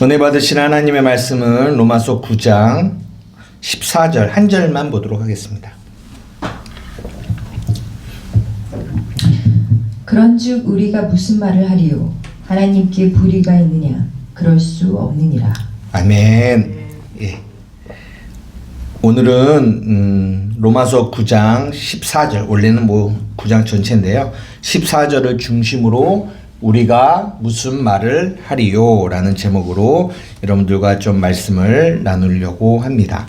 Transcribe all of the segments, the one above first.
은혜 받으신 하나님의 말씀은 로마서 9장 14절 한 절만 보도록 하겠습니다. 그런즉 우리가 무슨 말을 하리요? 하나님께 불의가 있느냐? 그럴 수 없느니라. 아멘. 예. 오늘은 로마서 9장 14절, 원래는 9장 전체인데요. 14절을 중심으로 우리가 무슨 말을 하리요? 라는 제목으로 여러분들과 좀 말씀을 나누려고 합니다.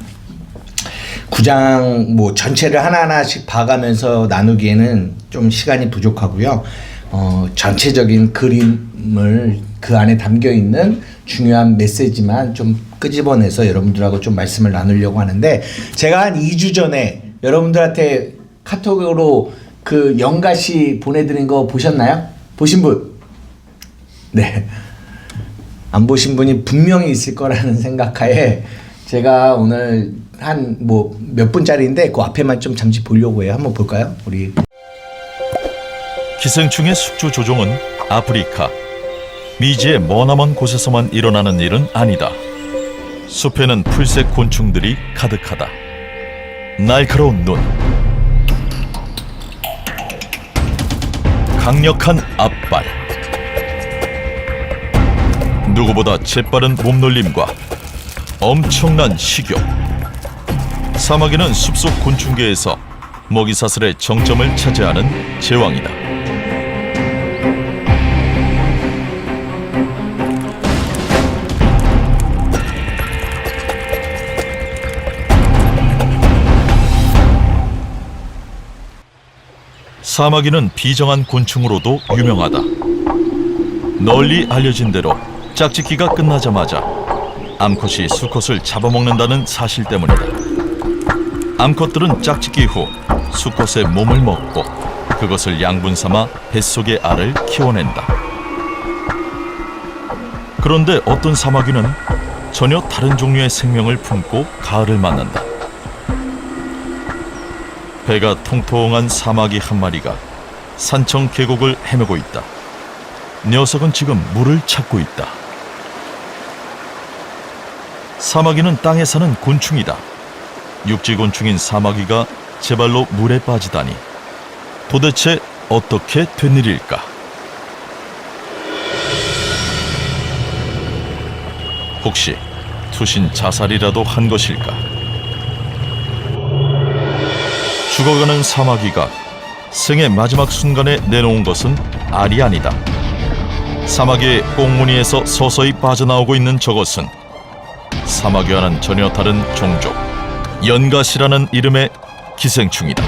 9장 전체를 하나하나씩 봐가면서 나누기에는 좀 시간이 부족하고요. 전체적인 그림을 그 안에 담겨 있는 중요한 메시지만 좀 끄집어내서 여러분들하고 좀 말씀을 나누려고 하는데, 제가 한 2주 전에 여러분들한테 카톡으로 그 연가시 보내드린 거 보셨나요? 보신 분? 네. 안 보신 분이 분명히 있을 거라는 생각하에 제가 오늘 한 몇 분짜리인데 그 앞에만 좀 잠시 보려고 해요. 한번 볼까요? 우리 기생충의 숙주 조종은 아프리카, 미지의 머나먼 곳에서만 일어나는 일은 아니다. 숲에는 풀색 곤충들이 가득하다. 날카로운 눈, 강력한 앞발, 누구보다 재빠른 몸놀림과 엄청난 식욕. 사마귀는 숲속 곤충계에서 먹이사슬의 정점을 차지하는 제왕이다. 사마귀는 비정한 곤충으로도 유명하다. 널리 알려진 대로 짝짓기가 끝나자마자 암컷이 수컷을 잡아먹는다는 사실 때문이다. 암컷들은 짝짓기 후 수컷의 몸을 먹고 그것을 양분 삼아 뱃속의 알을 키워낸다. 그런데 어떤 사마귀는 전혀 다른 종류의 생명을 품고 가을을 맞는다. 배가 통통한 사마귀 한 마리가 산청 계곡을 헤매고 있다. 녀석은 지금 물을 찾고 있다. 사마귀는 땅에 사는 곤충이다. 육지곤충인 사마귀가 제 발로 물에 빠지다니 도대체 어떻게 된 일일까? 혹시 투신 자살이라도 한 것일까? 죽어가는 사마귀가 생의 마지막 순간에 내놓은 것은 알이 아니다. 사마귀의 꽁무니에서 서서히 빠져나오고 있는 저것은 사마귀와는 전혀 다른 종족, 연가시라는 이름의 기생충이다.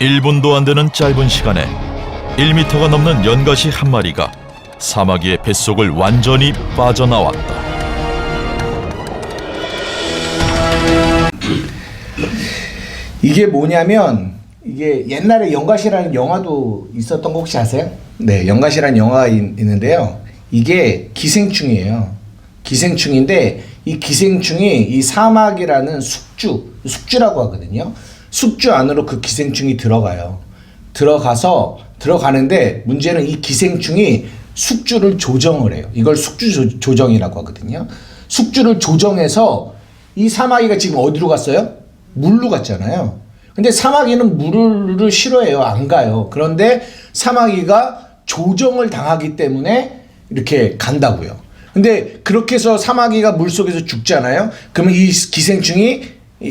일 1분도 안 되는 짧은 시간에 1m가 넘는 연가시 한 마리가 사마귀의 뱃속을 완전히 빠져나왔다. 이게 뭐냐면, 이게 옛날에 연가시라는 영화도 있었던 거 혹시 아세요? 네, 연가시라는 영화가 있는데요. 이게 기생충이에요. 기생충인데 이 기생충이 이 사마귀라는 숙주라고 하거든요. 숙주 안으로 그 기생충이 들어가요. 들어가는데 문제는 이 기생충이 숙주를 조정을 해요. 이걸 숙주 조정이라고 하거든요. 숙주를 조정해서 이 사마귀가 지금 어디로 갔어요? 물로 갔잖아요. 근데 사마귀는 물을 싫어해요. 안 가요. 그런데 사마귀가 조정을 당하기 때문에 이렇게 간다고요. 근데 그렇게 해서 사마귀가 물속에서 죽잖아요. 그러면 이 기생충이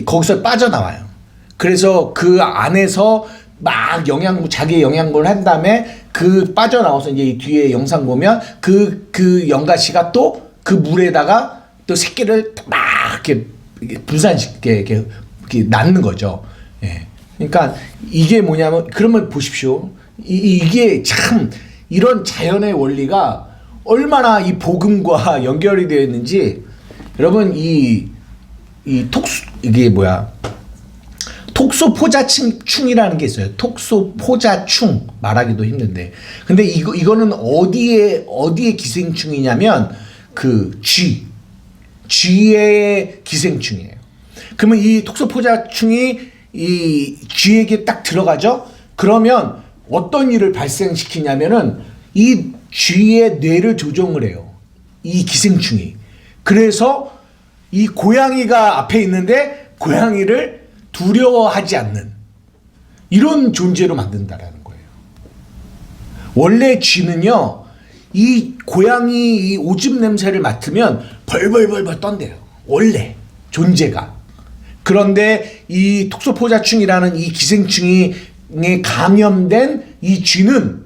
거기서 빠져나와요. 그래서 그 안에서 막 자기 영양분을 한 다음에 그 빠져나와서 이제 이 뒤에 영상 보면 그 영가시가 또 그 물에다가 또 새끼를 막 이렇게 분산시키게 이렇게 낳는 거죠. 예. 그러니까 이게 뭐냐면 그러면 보십시오. 이게 참 이런 자연의 원리가 얼마나 이 복음과 연결이 되어 있는지 여러분 이게 뭐야? 톡소포자충이라는 게 있어요. 톡소포자충 말하기도 힘든데. 근데 이거는 어디에 기생충이냐면 그 쥐의 기생충이에요. 그러면 이 톡소포자충이 이 쥐에게 딱 들어가죠. 그러면 어떤 일을 발생시키냐면은 이 쥐의 뇌를 조종을 해요. 이 기생충이. 그래서 이 고양이가 앞에 있는데 고양이를 두려워하지 않는 이런 존재로 만든다라는 거예요. 원래 쥐는요, 이 고양이 이 오줌 냄새를 맡으면 벌벌벌벌 떤대요. 원래 존재가. 그런데 이 톡소포자충이라는 이 기생충에 감염된 이 쥐는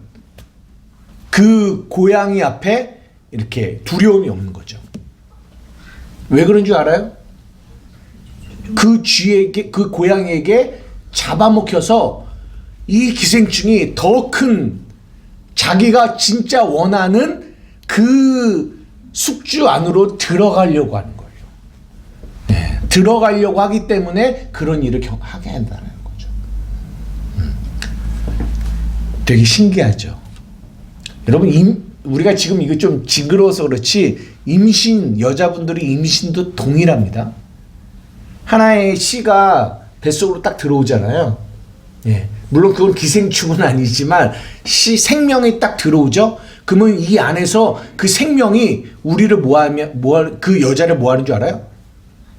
그 고양이 앞에 이렇게 두려움이 없는 거죠. 왜 그런 줄 알아요? 그 쥐에게, 그 고양이에게 잡아먹혀서 이 기생충이 더 큰 자기가 진짜 원하는 그 숙주 안으로 들어가려고 하는 거예요. 네, 들어가려고 하기 때문에 그런 일을 하게 한다는 거죠. 되게 신기하죠. 여러분, 우리가 지금 이거 좀 징그러워서 그렇지 여자분들이 임신도 동일합니다. 하나의 씨가 뱃속으로 딱 들어오잖아요. 예. 물론 그건 기생충은 아니지만 생명이 딱 들어오죠. 그러면 이 안에서 그 생명이 우리를 그 여자를 뭐 하는 줄 알아요?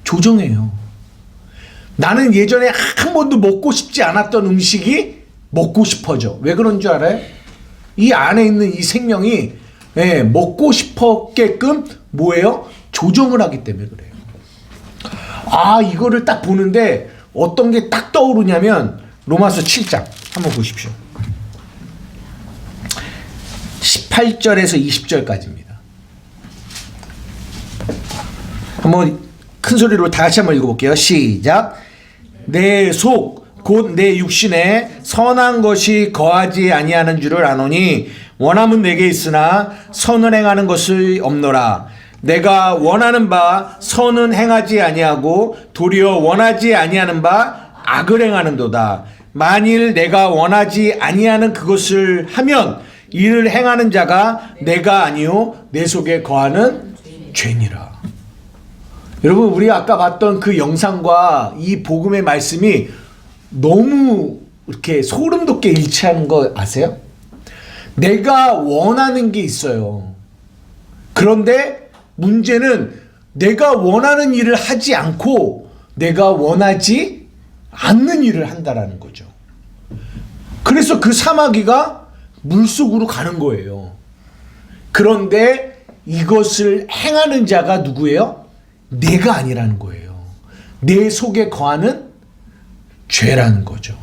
조정해요. 나는 예전에 한 번도 먹고 싶지 않았던 음식이 먹고 싶어져. 왜 그런 줄 알아요? 이 안에 있는 이 생명이 먹고 싶었게끔 뭐예요? 조정을 하기 때문에 그래요. 이거를 딱 보는데 어떤 게 딱 떠오르냐면 로마서 7장 한번 보십시오. 18절에서 20절까지입니다. 한번 큰 소리로 다 같이 한번 읽어볼게요. 시작. 내 속 곧 내 육신에 선한 것이 거하지 아니하는 줄을 아노니 원함은 내게 있으나 선을 행하는 것이 없노라. 내가 원하는 바 선은 행하지 아니하고 도리어 원하지 아니하는 바 악을 행하는도다. 만일 내가 원하지 아니하는 그것을 하면 이를 행하는 자가 내가 아니요 내 속에 거하는 죄니라. 여러분, 우리 아까 봤던 그 영상과 이 복음의 말씀이 너무 이렇게 소름 돋게 일치하는 거 아세요? 내가 원하는 게 있어요. 그런데 문제는 내가 원하는 일을 하지 않고 내가 원하지 않는 일을 한다라는 거죠. 그래서 그 사마귀가 물속으로 가는 거예요. 그런데 이것을 행하는 자가 누구예요? 내가 아니라는 거예요. 내 속에 거하는 죄라는 거죠.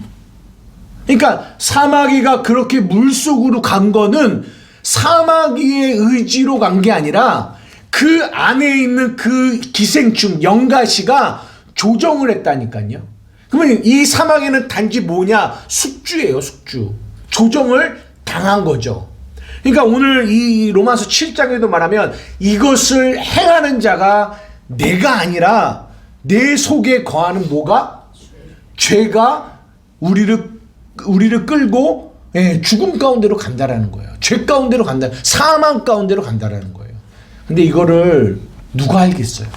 그러니까 사마귀가 그렇게 물속으로 간 거는 사마귀의 의지로 간 게 아니라 그 안에 있는 그 기생충 영가시가 조정을 했다니까요. 그러면 이 사마귀는 단지 뭐냐? 숙주예요, 숙주. 조정을 당한 거죠. 그러니까 오늘 이 로마서 7장에도 말하면 이것을 행하는 자가 내가 아니라 내 속에 거하는 뭐가? 죄가 우리를 끌고 죽음 가운데로 간다라는 거예요. 죄 가운데로 간다. 사망 가운데로 간다라는 거예요. 근데 이거를 누가 알겠어요?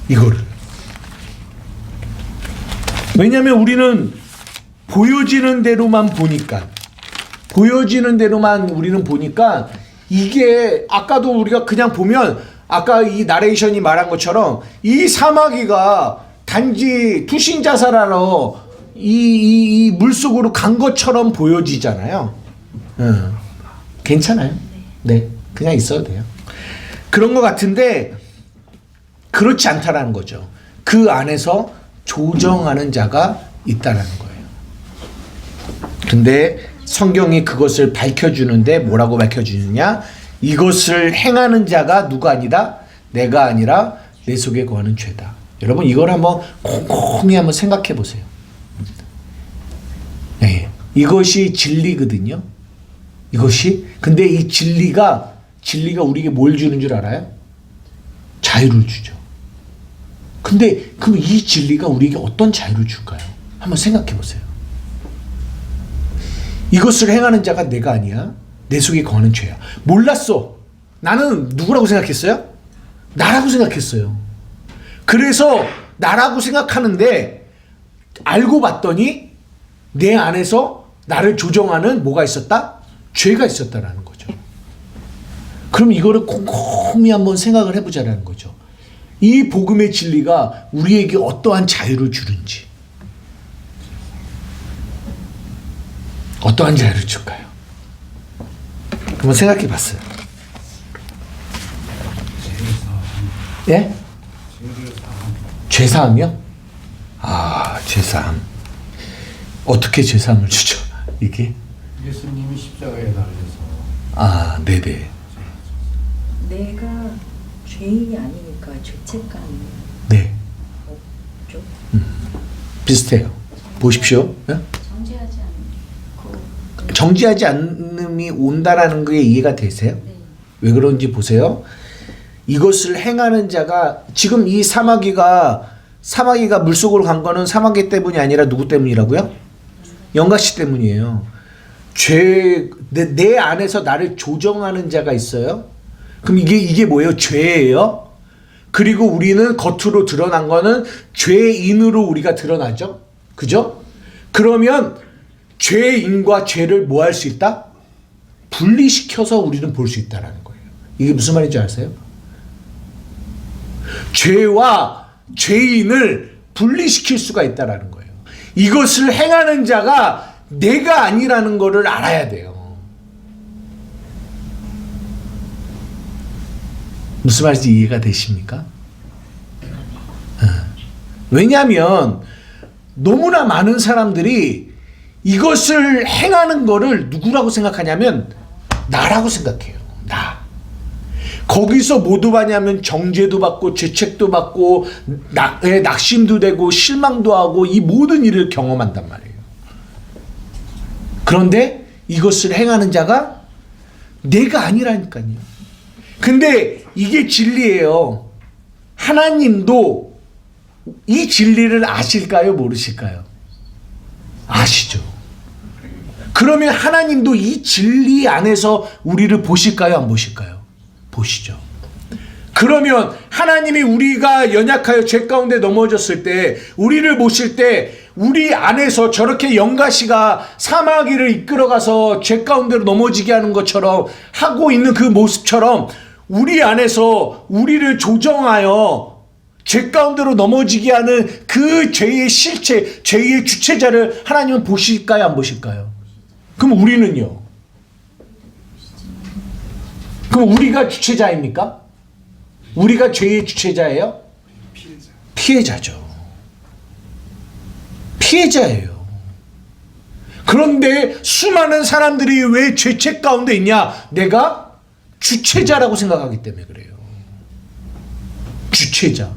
이거를. 왜냐하면 우리는 보여지는 대로만 우리는 보니까 이게 아까도 우리가 그냥 보면 아까 이 나레이션이 말한 것처럼 이 사마귀가 단지 투신자살하러 이 물속으로 간 것처럼 보여지잖아요. 괜찮아요. 네, 그냥 있어도 돼요. 그런 것 같은데 그렇지 않다라는 거죠. 그 안에서 조정하는 자가 있다라는 거예요. 근데 성경이 그것을 밝혀주는데 뭐라고 밝혀주느냐? 이것을 행하는 자가 누가 아니다? 내가 아니라 내 속에 거하는 죄다. 여러분 이걸 한번 곰곰이 한번 생각해 보세요. 네, 이것이 진리거든요. 이것이 근데 이 진리가 우리에게 뭘 주는 줄 알아요? 자유를 주죠. 근데 그럼 이 진리가 우리에게 어떤 자유를 줄까요? 한번 생각해 보세요. 이것을 행하는 자가 내가 아니야. 내 속에 거하는 죄야. 몰랐어. 나는 누구라고 생각했어요? 나라고 생각했어요. 그래서 나라고 생각하는데 알고 봤더니 내 안에서 나를 조정하는 뭐가 있었다? 죄가 있었다라는 거죠. 그럼 이거를 곰곰이 한번 생각을 해보자라는 거죠. 이 복음의 진리가 우리에게 어떠한 자유를 주는지, 어떠한 자유를 줄까요? 한번 생각해 봤어요. 예? 죄사함이요? 아, 죄사함. 어떻게 죄사함을 주죠? 이게? 예수님이 십자가에 달려서 아, 네네. 내가 죄인이 아니니까 죄책감이 네. 없죠. 비슷해요. 보십시오. 예? 정죄하지 않고 정지하지 않음이 온다라는 게 이해가 되세요? 네. 왜 그런지 보세요. 이것을 행하는 자가 지금 이 사마귀가 물속으로 간 거는 사마귀 때문이 아니라 누구 때문이라고요? 영가씨 때문이에요. 내 안에서 나를 조정하는 자가 있어요. 그럼 이게 뭐예요? 죄예요. 그리고 우리는 겉으로 드러난 거는 죄인으로 우리가 드러나죠. 그죠? 그러면 죄인과 죄를 뭐 할 수 있다? 분리시켜서 우리는 볼 수 있다라는 거예요. 이게 무슨 말인지 아세요? 죄와 죄인을 분리시킬 수가 있다라는 거예요. 이것을 행하는 자가 내가 아니라는 거를 알아야 돼요. 무슨 말인지 이해가 되십니까? 왜냐하면 너무나 많은 사람들이 이것을 행하는 거를 누구라고 생각하냐면 나라고 생각해요. 나. 거기서 뭐 받냐면 정죄도 받고 죄책도 받고 낙심도 되고 실망도 하고 이 모든 일을 경험한단 말이에요. 그런데 이것을 행하는 자가 내가 아니라니까요. 근데 이게 진리예요. 하나님도 이 진리를 아실까요? 모르실까요? 아시죠. 그러면 하나님도 이 진리 안에서 우리를 보실까요? 안 보실까요? 보시죠. 그러면 하나님이 우리가 연약하여 죄 가운데 넘어졌을 때 우리를 보실 때 우리 안에서 저렇게 영가시가 사마귀를 이끌어가서 죄 가운데로 넘어지게 하는 것처럼 하고 있는 그 모습처럼 우리 안에서 우리를 조정하여 죄 가운데로 넘어지게 하는 그 죄의 실체, 죄의 주체자를 하나님은 보실까요? 안 보실까요? 그럼 우리는요? 그럼 우리가 주체자입니까? 우리가 죄의 주체자예요? 피해자죠. 피해자예요. 그런데 수많은 사람들이 왜 죄책 가운데 있냐? 내가 주체자라고 생각하기 때문에 그래요. 주체자.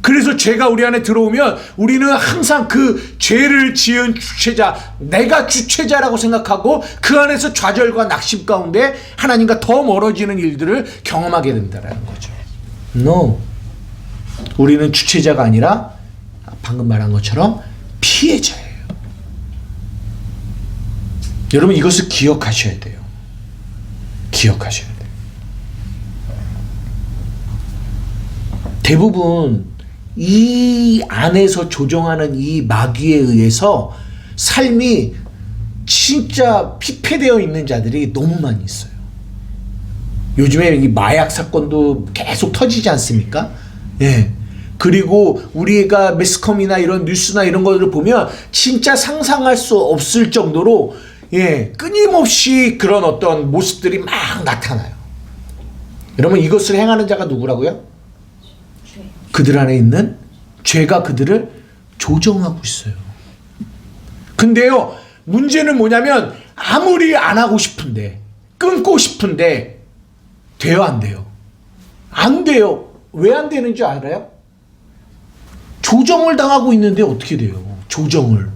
그래서 죄가 우리 안에 들어오면 우리는 항상 그 죄를 지은 주체자, 내가 주체자라고 생각하고 그 안에서 좌절과 낙심 가운데 하나님과 더 멀어지는 일들을 경험하게 된다는 거죠. No. 우리는 주체자가 아니라 방금 말한 것처럼 피해자예요. 여러분 이것을 기억하셔야 돼요. 기억하셔야 돼요. 대부분 이 안에서 조종하는 이 마귀에 의해서 삶이 진짜 피폐되어 있는 자들이 너무 많이 있어요. 요즘에 이 마약 사건도 계속 터지지 않습니까? 예. 그리고 우리가 매스컴이나 이런 뉴스나 이런 것들을 보면 진짜 상상할 수 없을 정도로 예, 끊임없이 그런 어떤 모습들이 막 나타나요. 여러분 이것을 행하는 자가 누구라고요? 그들 안에 있는 죄가 그들을 조정하고 있어요. 근데요, 문제는 뭐냐면 아무리 안 하고 싶은데, 끊고 싶은데 돼요, 안 돼요? 안 돼요. 왜 안 되는 줄 알아요? 조정을 당하고 있는데 어떻게 돼요? 조정을.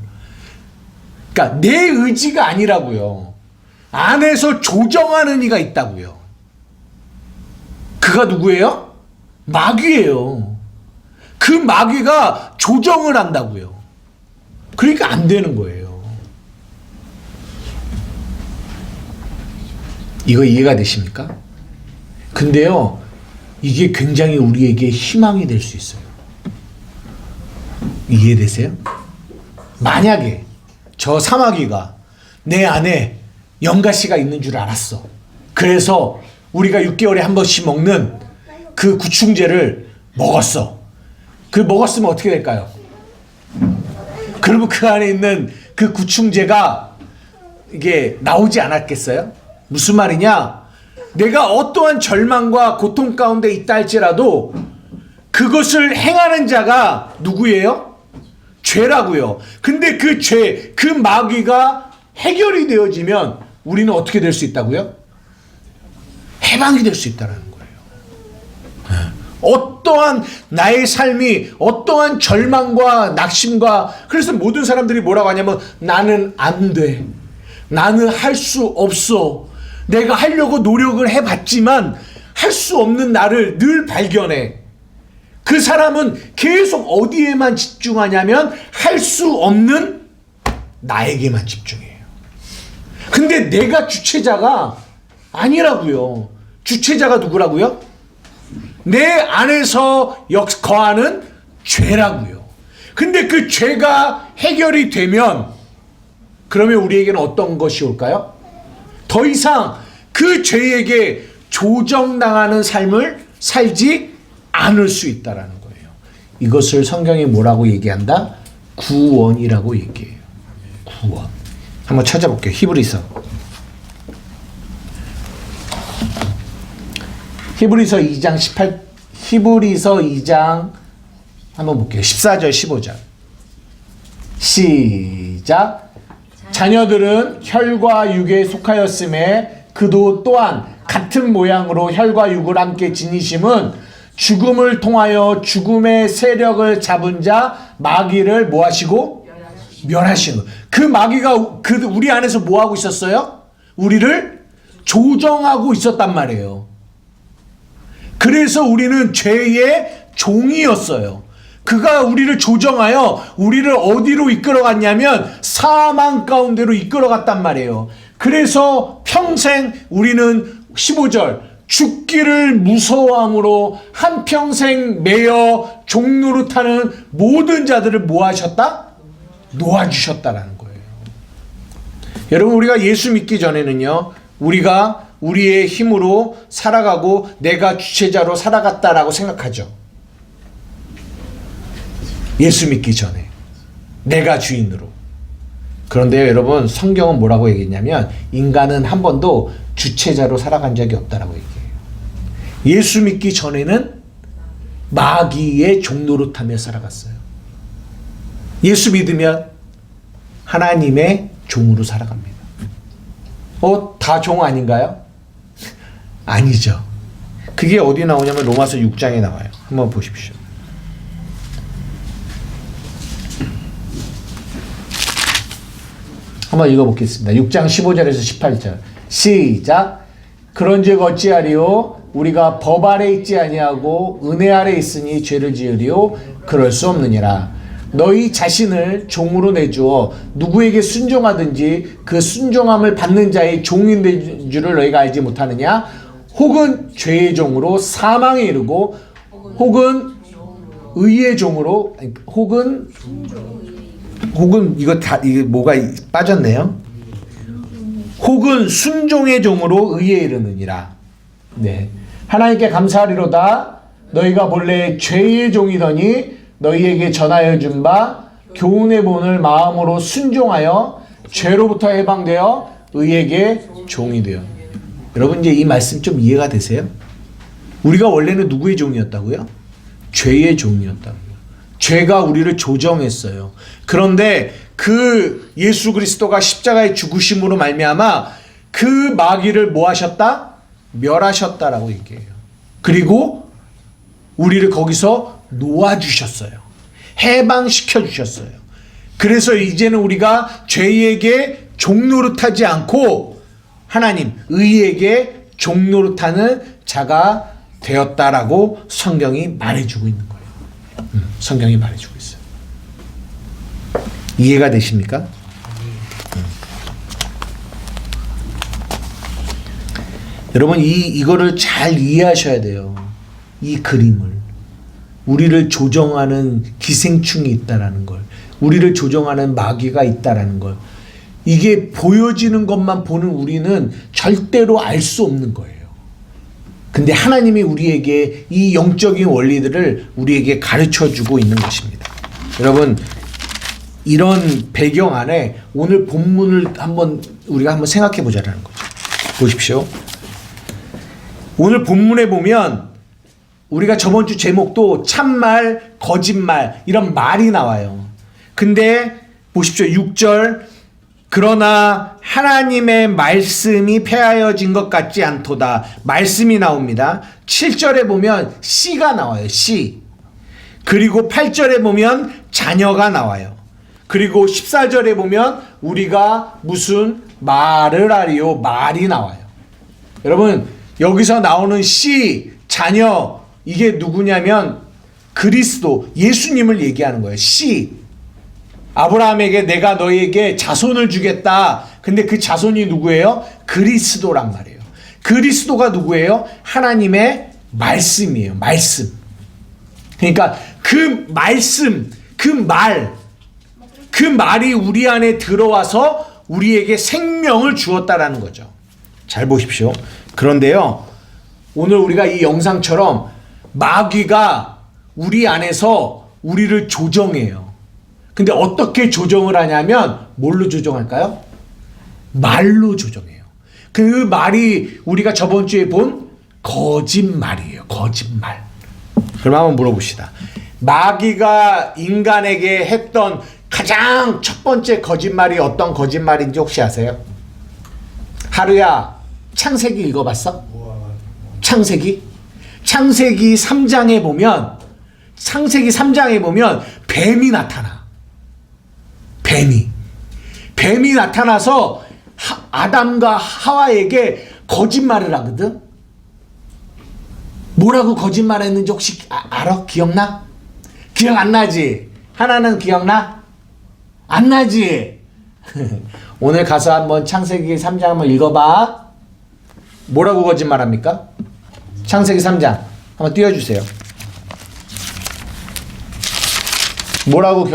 그러니까 내 의지가 아니라고요. 안에서 조정하는 이가 있다고요. 그가 누구예요? 마귀예요. 그 마귀가 조정을 한다고요. 그러니까 안 되는 거예요. 이거 이해가 되십니까? 근데요, 이게 굉장히 우리에게 희망이 될 수 있어요. 이해되세요? 만약에 저 사마귀가 내 안에 영가씨가 있는 줄 알았어. 그래서 우리가 6개월에 한 번씩 먹는 그 구충제를 먹었어. 그 먹었으면 어떻게 될까요? 그러면 그 안에 있는 그 구충제가 이게 나오지 않았겠어요? 무슨 말이냐? 내가 어떠한 절망과 고통 가운데 있다 할지라도 그것을 행하는 자가 누구예요? 죄라고요. 근데 그 죄, 그 마귀가 해결이 되어지면 우리는 어떻게 될 수 있다고요? 해방이 될 수 있다는 거예요. 어떠한 나의 삶이 어떠한 절망과 낙심과, 그래서 모든 사람들이 뭐라고 하냐면 나는 안 돼. 나는 할 수 없어. 내가 하려고 노력을 해봤지만 할 수 없는 나를 늘 발견해. 그 사람은 계속 어디에만 집중하냐면 할 수 없는 나에게만 집중해요. 근데 내가 주체자가 아니라고요. 주체자가 누구라고요? 내 안에서 거하는 죄라고요. 근데 그 죄가 해결이 되면 그러면 우리에게는 어떤 것이 올까요? 더 이상 그 죄에게 조정당하는 삶을 살지 않을 수 있다라는 거예요. 이것을 성경이 뭐라고 얘기한다? 구원이라고 얘기해요. 구원. 한번 찾아볼게요. 히브리서 2장 한번 볼게요. 14절 15절 시작. 자녀들은 혈과 육에 속하였음에 그도 또한 같은 모양으로 혈과 육을 함께 지니심은 죽음을 통하여 죽음의 세력을 잡은 자 마귀를 뭐하시고? 멸하시는 거예요. 그 마귀가 우리 안에서 뭐하고 있었어요? 우리를 조정하고 있었단 말이에요. 그래서 우리는 죄의 종이었어요. 그가 우리를 조정하여 우리를 어디로 이끌어갔냐면 사망 가운데로 이끌어갔단 말이에요. 그래서 평생 우리는 15절 죽기를 무서워함으로 한평생 매여 종노릇하는 모든 자들을 뭐 하셨다? 놓아주셨다라는 거예요. 여러분, 우리가 예수 믿기 전에는요, 우리가 우리의 힘으로 살아가고 내가 주체자로 살아갔다라고 생각하죠. 예수 믿기 전에 내가 주인으로. 그런데요, 여러분, 성경은 뭐라고 얘기했냐면 인간은 한 번도 주체자로 살아간 적이 없다라고 얘기해요. 예수 믿기 전에는 마귀의 종노릇하며 살아갔어요. 예수 믿으면 하나님의 종으로 살아갑니다. 다 종 아닌가요? 아니죠. 그게 어디 나오냐면 로마서 6장에 나와요. 한번 보십시오. 한번 읽어보겠습니다. 6장 15절에서 18절 시작. 그런즉 어찌하리요? 우리가 법 아래 있지 아니하고 은혜 아래 있으니 죄를 지으리요? 그럴 수 없느니라. 너희 자신을 종으로 내주어 누구에게 순종하든지 그 순종함을 받는 자의 종이 된 줄을 너희가 알지 못하느냐? 혹은 죄의 종으로 사망에 이르고 혹은 의의 종으로 혹은 이게 뭐가 빠졌네요. 혹은 순종의 종으로 의에 이르느니라. 네. 하나님께 감사하리로다. 너희가 본래 죄의 종이더니 너희에게 전하여 준 바 교훈의 본을 마음으로 순종하여 죄로부터 해방되어 의에게 종이 되어. 여러분, 이제 이 말씀 좀 이해가 되세요? 우리가 원래는 누구의 종이었다고요? 죄의 종이었다고요. 죄가 우리를 조정했어요. 그런데 그 예수 그리스도가 십자가의 죽으심으로 말미암아 그 마귀를 뭐 하셨다? 멸하셨다라고 얘기해요. 그리고 우리를 거기서 놓아주셨어요. 해방시켜 주셨어요. 그래서 이제는 우리가 죄에게 종노릇하지 않고 하나님 의에게 종노릇하는 자가 되었다라고 성경이 말해주고 있는 거예요. 성경이 말해주고 있어요. 이해가 되십니까? 여러분 이거를 잘 이해하셔야 돼요. 이 그림을 우리를 조정하는 기생충이 있다라는 걸, 우리를 조정하는 마귀가 있다라는 걸, 이게 보여지는 것만 보는 우리는 절대로 알 수 없는 거예요. 근데 하나님이 우리에게 이 영적인 원리들을 우리에게 가르쳐 주고 있는 것입니다. 여러분 이런 배경 안에 오늘 본문을 우리가 한번 생각해 보자라는 거죠. 보십시오. 오늘 본문에 보면 우리가 저번 주 제목도 참말, 거짓말 이런 말이 나와요. 근데 보십시오. 6절 그러나 하나님의 말씀이 폐하여진 것 같지 않도다. 말씀이 나옵니다. 7절에 보면 씨가 나와요. 씨. 그리고 8절에 보면 자녀가 나와요. 그리고 14절에 보면 우리가 무슨 말을 하리요. 말이 나와요. 여러분 여기서 나오는 씨, 자녀 이게 누구냐면 그리스도, 예수님을 얘기하는 거예요. 씨. 아브라함에게 내가 너에게 자손을 주겠다. 근데 그 자손이 누구예요? 그리스도란 말이에요. 그리스도가 누구예요? 하나님의 말씀이에요. 말씀. 그러니까 그 말씀, 그 말이 우리 안에 들어와서 우리에게 생명을 주었다라는 거죠. 잘 보십시오. 그런데요, 오늘 우리가 이 영상처럼 마귀가 우리 안에서 우리를 조정해요. 근데 어떻게 조정을 하냐면 뭘로 조정할까요? 말로 조정해요. 그 말이 우리가 저번 주에 본 거짓말이에요. 거짓말. 그럼 한번 물어봅시다. 마귀가 인간에게 했던 가장 첫 번째 거짓말이 어떤 거짓말인지 혹시 아세요? 하루야, 창세기 읽어봤어? 창세기 3장에 보면 뱀이 나타나. 뱀이 나타나서 아담과 하와에게 거짓말을 하거든. 뭐라고 거짓말했는지 혹시 알아? 기억나? 기억 안 나지? 하나는 기억나? 안 나지? 오늘 가서 한번 창세기 3장 한번 읽어봐. 뭐라고 거짓말합니까? 창세기 3장 한번 띄워주세요. 뭐라고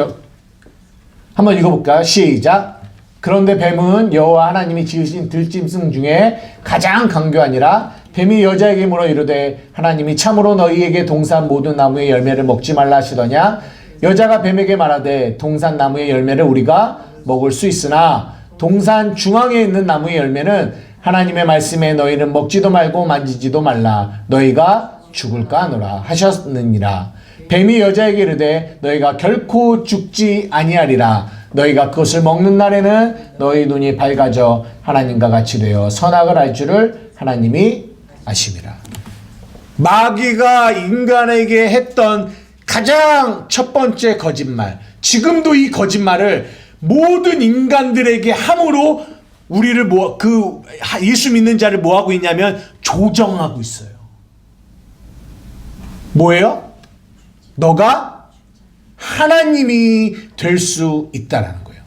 한번 읽어볼까요? 시작. 그런데 뱀은 여호와 하나님이 지으신 들짐승 중에 가장 강교하니라. 뱀이 여자에게 물어 이르되 하나님이 참으로 너희에게 동산 모든 나무의 열매를 먹지 말라 하시더냐. 여자가 뱀에게 말하되 동산 나무의 열매를 우리가 먹을 수 있으나 동산 중앙에 있는 나무의 열매는 하나님의 말씀에 너희는 먹지도 말고 만지지도 말라. 너희가 죽을까 하노라 하셨느니라. 뱀이 여자에게 이르되 너희가 결코 죽지 아니하리라. 너희가 그것을 먹는 날에는 너희 눈이 밝아져 하나님과 같이 되어 선악을 알 줄을 하나님이 아심이라. 마귀가 인간에게 했던 가장 첫 번째 거짓말, 지금도 이 거짓말을 모든 인간들에게 함으로 우리를 예수 믿는 자를 뭐하고 있냐면 조정하고 있어요. 뭐예요? 너가 하나님이 될 수 있다라는 거예요.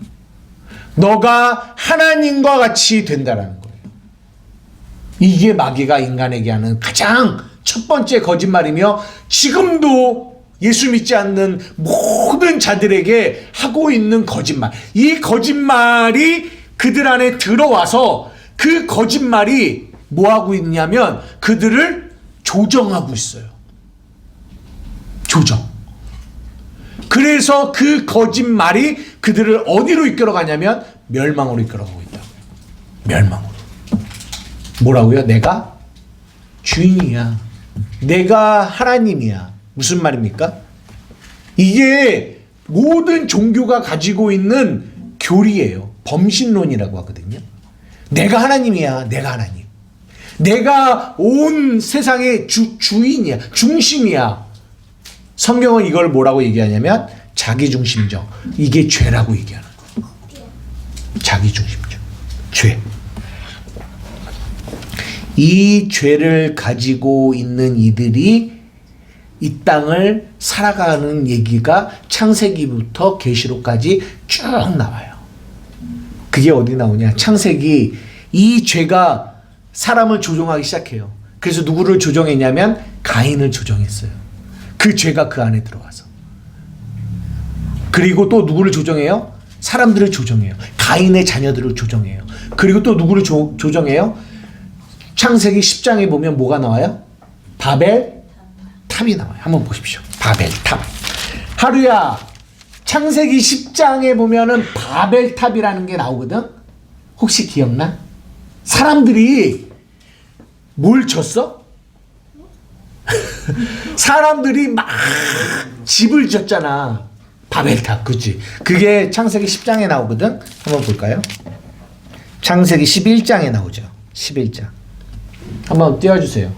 너가 하나님과 같이 된다라는 거예요. 이게 마귀가 인간에게 하는 가장 첫 번째 거짓말이며 지금도 예수 믿지 않는 모든 자들에게 하고 있는 거짓말. 이 거짓말이 그들 안에 들어와서 그 거짓말이 뭐하고 있냐면 그들을 조정하고 있어요. 조정. 그래서 그 거짓말이 그들을 어디로 이끌어가냐면 멸망으로 이끌어가고 있다. 멸망으로. 뭐라고요? 내가 주인이야. 내가 하나님이야. 무슨 말입니까? 이게 모든 종교가 가지고 있는 교리예요. 범신론이라고 하거든요. 내가 하나님이야. 내가 하나님. 내가 온 세상의 주인이야. 중심이야. 성경은 이걸 뭐라고 얘기하냐면 자기중심적. 이게 죄라고 얘기하는 거예요. 자기중심적. 죄. 이 죄를 가지고 있는 이들이 이 땅을 살아가는 얘기가 창세기부터 계시록까지 쭉 나와요. 그게 어디 나오냐? 창세기 이 죄가 사람을 조종하기 시작해요. 그래서 누구를 조종했냐면 가인을 조종했어요. 그 죄가 그 안에 들어가서. 그리고 또 누구를 조종해요? 사람들을 조종해요. 가인의 자녀들을 조종해요. 그리고 또 누구를 조종해요? 창세기 10장에 보면 뭐가 나와요? 바벨 탑이 나와요. 한번 보십시오. 바벨 탑. 하루야, 창세기 10장에 보면은 바벨 탑이라는 게 나오거든? 혹시 기억나? 사람들이 뭘 졌어? 사람들이 막 집을 지었잖아. 바벨탑, 그치? 그게 창세기 10장에 나오거든? 한번 볼까요? 창세기 11장에 나오죠. 11장. 한번 띄워주세요.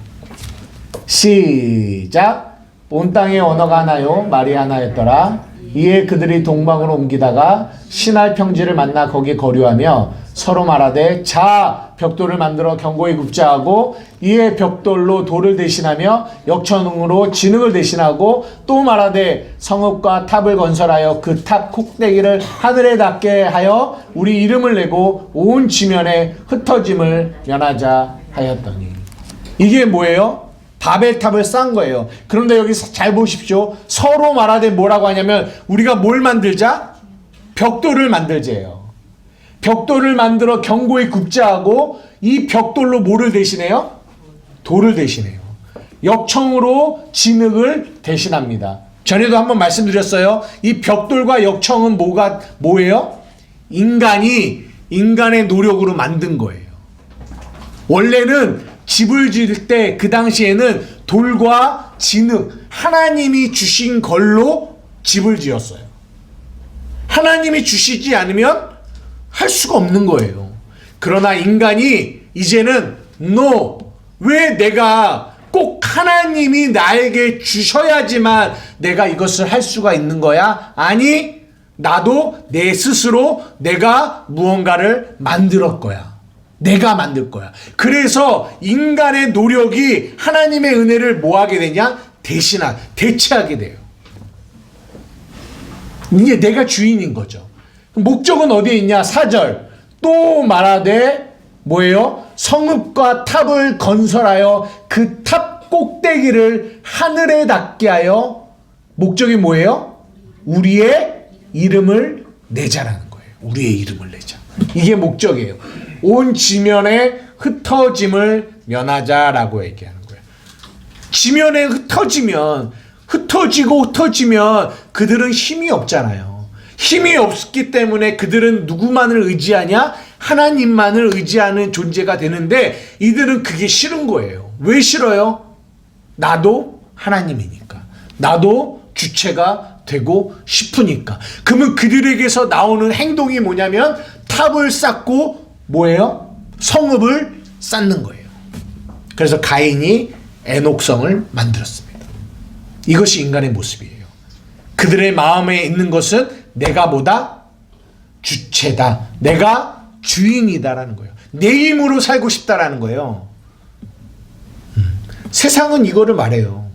시작. 온 땅에 언어가 하나요, 말이 하나였더라. 이에 그들이 동방으로 옮기다가 신할 평지를 만나 거기 거류하며 서로 말하되 자 벽돌을 만들어 견고히 굽자 하고 이에 벽돌로 돌을 대신하며 역천으로 진흙을 대신하고 또 말하되 성읍과 탑을 건설하여 그 탑 꼭대기를 하늘에 닿게 하여 우리 이름을 내고 온 지면에 흩어짐을 면하자 하였더니. 이게 뭐예요? 바벨탑을 쌓은 거예요. 그런데 여기 잘 보십시오. 서로 말하되 뭐라고 하냐면 우리가 뭘 만들자? 벽돌을 만들자예요. 벽돌을 만들어 견고히 굽자 하고 이 벽돌로 뭐를 대신해요? 돌을 대신해요. 역청으로 진흙을 대신합니다. 전에도 한번 말씀드렸어요. 이 벽돌과 역청은 뭐예요? 인간의 노력으로 만든 거예요. 원래는 집을 지을 때 그 당시에는 돌과 진흙, 하나님이 주신 걸로 집을 지었어요. 하나님이 주시지 않으면 할 수가 없는 거예요. 그러나 인간이 이제는 왜 내가 꼭 하나님이 나에게 주셔야지만 내가 이것을 할 수가 있는 거야? 아니, 나도 내 스스로 내가 무언가를 만들 거야. 내가 만들 거야. 그래서 인간의 노력이 하나님의 은혜를 뭐하게 되냐? 대체하게 돼요. 이게 내가 주인인 거죠. 목적은 어디에 있냐? 4절. 또 말하되 뭐예요? 성읍과 탑을 건설하여 그 탑 꼭대기를 하늘에 닿게 하여 목적이 뭐예요? 우리의 이름을 내자라는 거예요. 우리의 이름을 내자. 이게 목적이에요. 온 지면에 흩어짐을 면하자라고 얘기하는 거예요. 지면에 흩어지면 그들은 힘이 없잖아요. 힘이 없기 때문에 그들은 누구만을 의지하냐? 하나님만을 의지하는 존재가 되는데 이들은 그게 싫은 거예요. 왜 싫어요? 나도 하나님이니까. 나도 주체가 되고 싶으니까. 그러면 그들에게서 나오는 행동이 뭐냐면 탑을 쌓고 뭐예요? 성읍을 쌓는 거예요. 그래서 가인이 에녹성을 만들었습니다. 이것이 인간의 모습이에요. 그들의 마음에 있는 것은 내가 뭐다? 주체다. 내가 주인이다라는 거예요. 내 힘으로 살고 싶다라는 거예요. 세상은 이거를 말해요.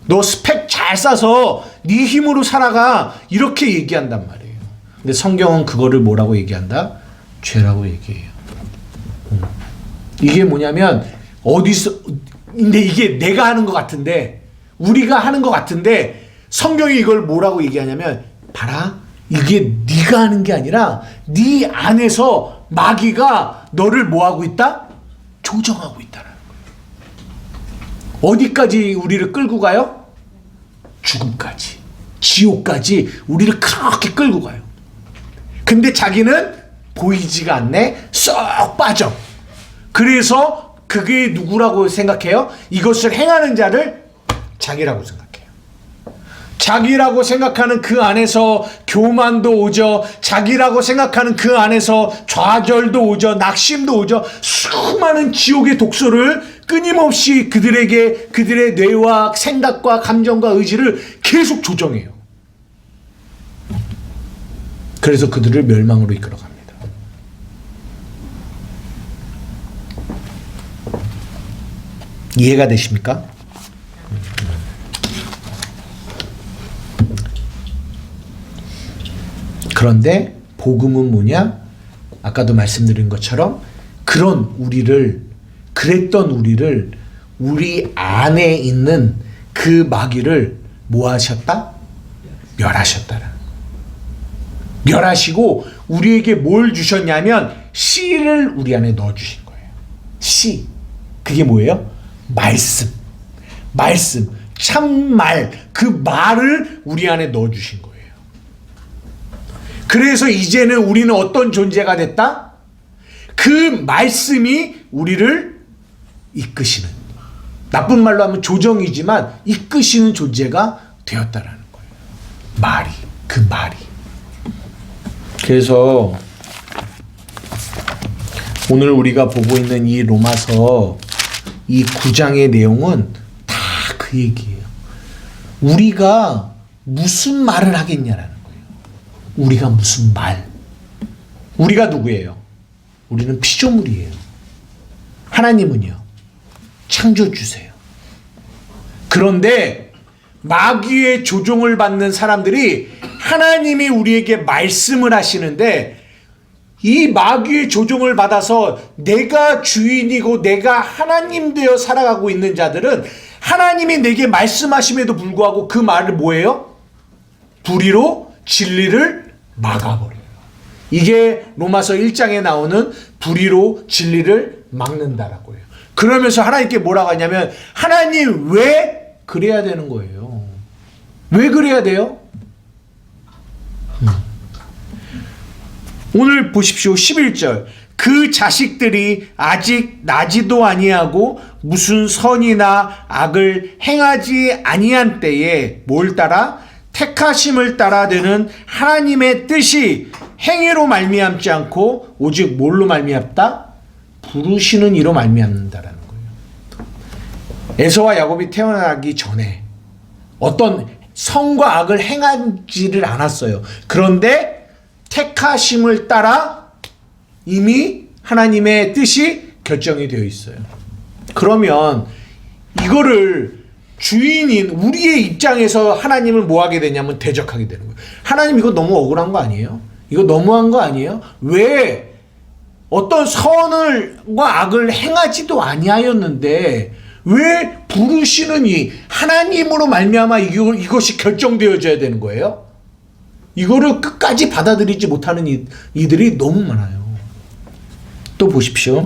너 스펙 잘 쌓아서 네 힘으로 살아가 이렇게 얘기한단 말이에요. 근데 성경은 그거를 뭐라고 얘기한다? 죄라고 얘기해요. 이게 뭐냐면 근데 이게 내가 하는 것 같은데 우리가 하는 것 같은데 성경이 이걸 뭐라고 얘기하냐면 봐라, 이게 네가 하는 게 아니라 네 안에서 마귀가 너를 뭐하고 있다? 조정하고 있다라는 거예요. 어디까지 우리를 끌고 가요? 죽음까지, 지옥까지 우리를 그렇게 끌고 가요. 근데 자기는 보이지가 않네. 쏙 빠져. 그래서 그게 누구라고 생각해요? 이것을 행하는 자를 자기라고 생각해요. 자기라고 생각하는 그 안에서 교만도 오죠. 자기라고 생각하는 그 안에서 좌절도 오죠. 낙심도 오죠. 수많은 지옥의 독소를 끊임없이 그들에게 그들의 뇌와 생각과 감정과 의지를 계속 조정해요. 그래서 그들을 멸망으로 이끌어갑니다. 이해가 되십니까? 그런데 복음은 뭐냐? 아까도 말씀드린 것처럼 그런 우리를, 그랬던 우리를, 우리 안에 있는 그 마귀를 뭐 하셨다? 멸하셨다라. 멸하시고 우리에게 뭘 주셨냐면 씨를 우리 안에 넣어주신 거예요. 씨. 그게 뭐예요? 말씀. 말씀. 참말. 그 말을 우리 안에 넣어주신 거예요. 그래서 이제는 우리는 어떤 존재가 됐다? 그 말씀이 우리를 이끄시는, 나쁜 말로 하면 조정이지만 이끄시는 존재가 되었다라는 거예요. 말이, 그 말이. 그래서 오늘 우리가 보고 있는 이 로마서 이 9장의 내용은 다 그 얘기예요. 우리가 무슨 말을 하겠냐라는 거예요. 우리가 무슨 말. 우리가 누구예요? 우리는 피조물이에요. 하나님은요, 창조주세요. 그런데 마귀의 조종을 받는 사람들이 하나님이 우리에게 말씀을 하시는데 이 마귀의 조종을 받아서 내가 주인이고 내가 하나님 되어 살아가고 있는 자들은 하나님이 내게 말씀하심에도 불구하고 그 말을 뭐예요? 불의로 진리를 막아버려요. 이게 로마서 1장에 나오는 불의로 진리를 막는다라고 해요. 그러면서 하나님께 뭐라고 하냐면 하나님 왜 그래야 되는 거예요? 왜 그래야 돼요? 오늘 보십시오. 11절. 그 자식들이 아직 나지도 아니하고 무슨 선이나 악을 행하지 아니한 때에 뭘 따라? 택하심을 따라 되는 하나님의 뜻이 행위로 말미암지 않고 오직 뭘로 말미암다? 부르시는 이로 말미암는다라는 거예요. 에서와 야곱이 태어나기 전에 어떤 선과 악을 행하지를 않았어요. 그런데 택하심을 따라 이미 하나님의 뜻이 결정이 되어 있어요. 그러면 이거를 주인인 우리의 입장에서 하나님을 뭐 하게 되냐면 대적하게 되는 거예요. 하나님 이거 너무 억울한 거 아니에요? 이거 너무한 거 아니에요? 왜 어떤 선을과 악을 행하지도 아니하였는데 왜 부르시는 이 하나님으로 말미암아 이것이 결정되어져야 되는 거예요? 이거를 끝까지 받아들이지 못하는 이들이 너무 많아요. 또 보십시오.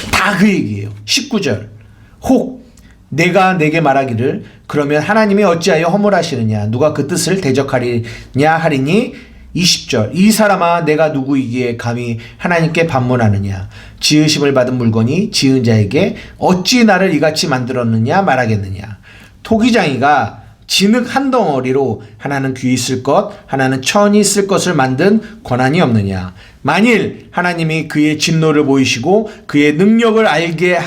다 그 얘기예요. 19절. 혹 내가 내게 말하기를 그러면 하나님이 어찌하여 허물하시느냐 누가 그 뜻을 대적하리냐 하리니 20절. 이 사람아 내가 누구이기에 감히 하나님께 반문하느냐 지으심을 받은 물건이 지은 자에게 어찌 나를 이같이 만들었느냐 말하겠느냐. 토기장이가 진흙 한 덩어리로 하나는 귀 있을 것 하나는 천이 있을 것을 만든 권한이 없느냐. 만일 하나님이 그의 진노를 보이시고 그의 능력을 알게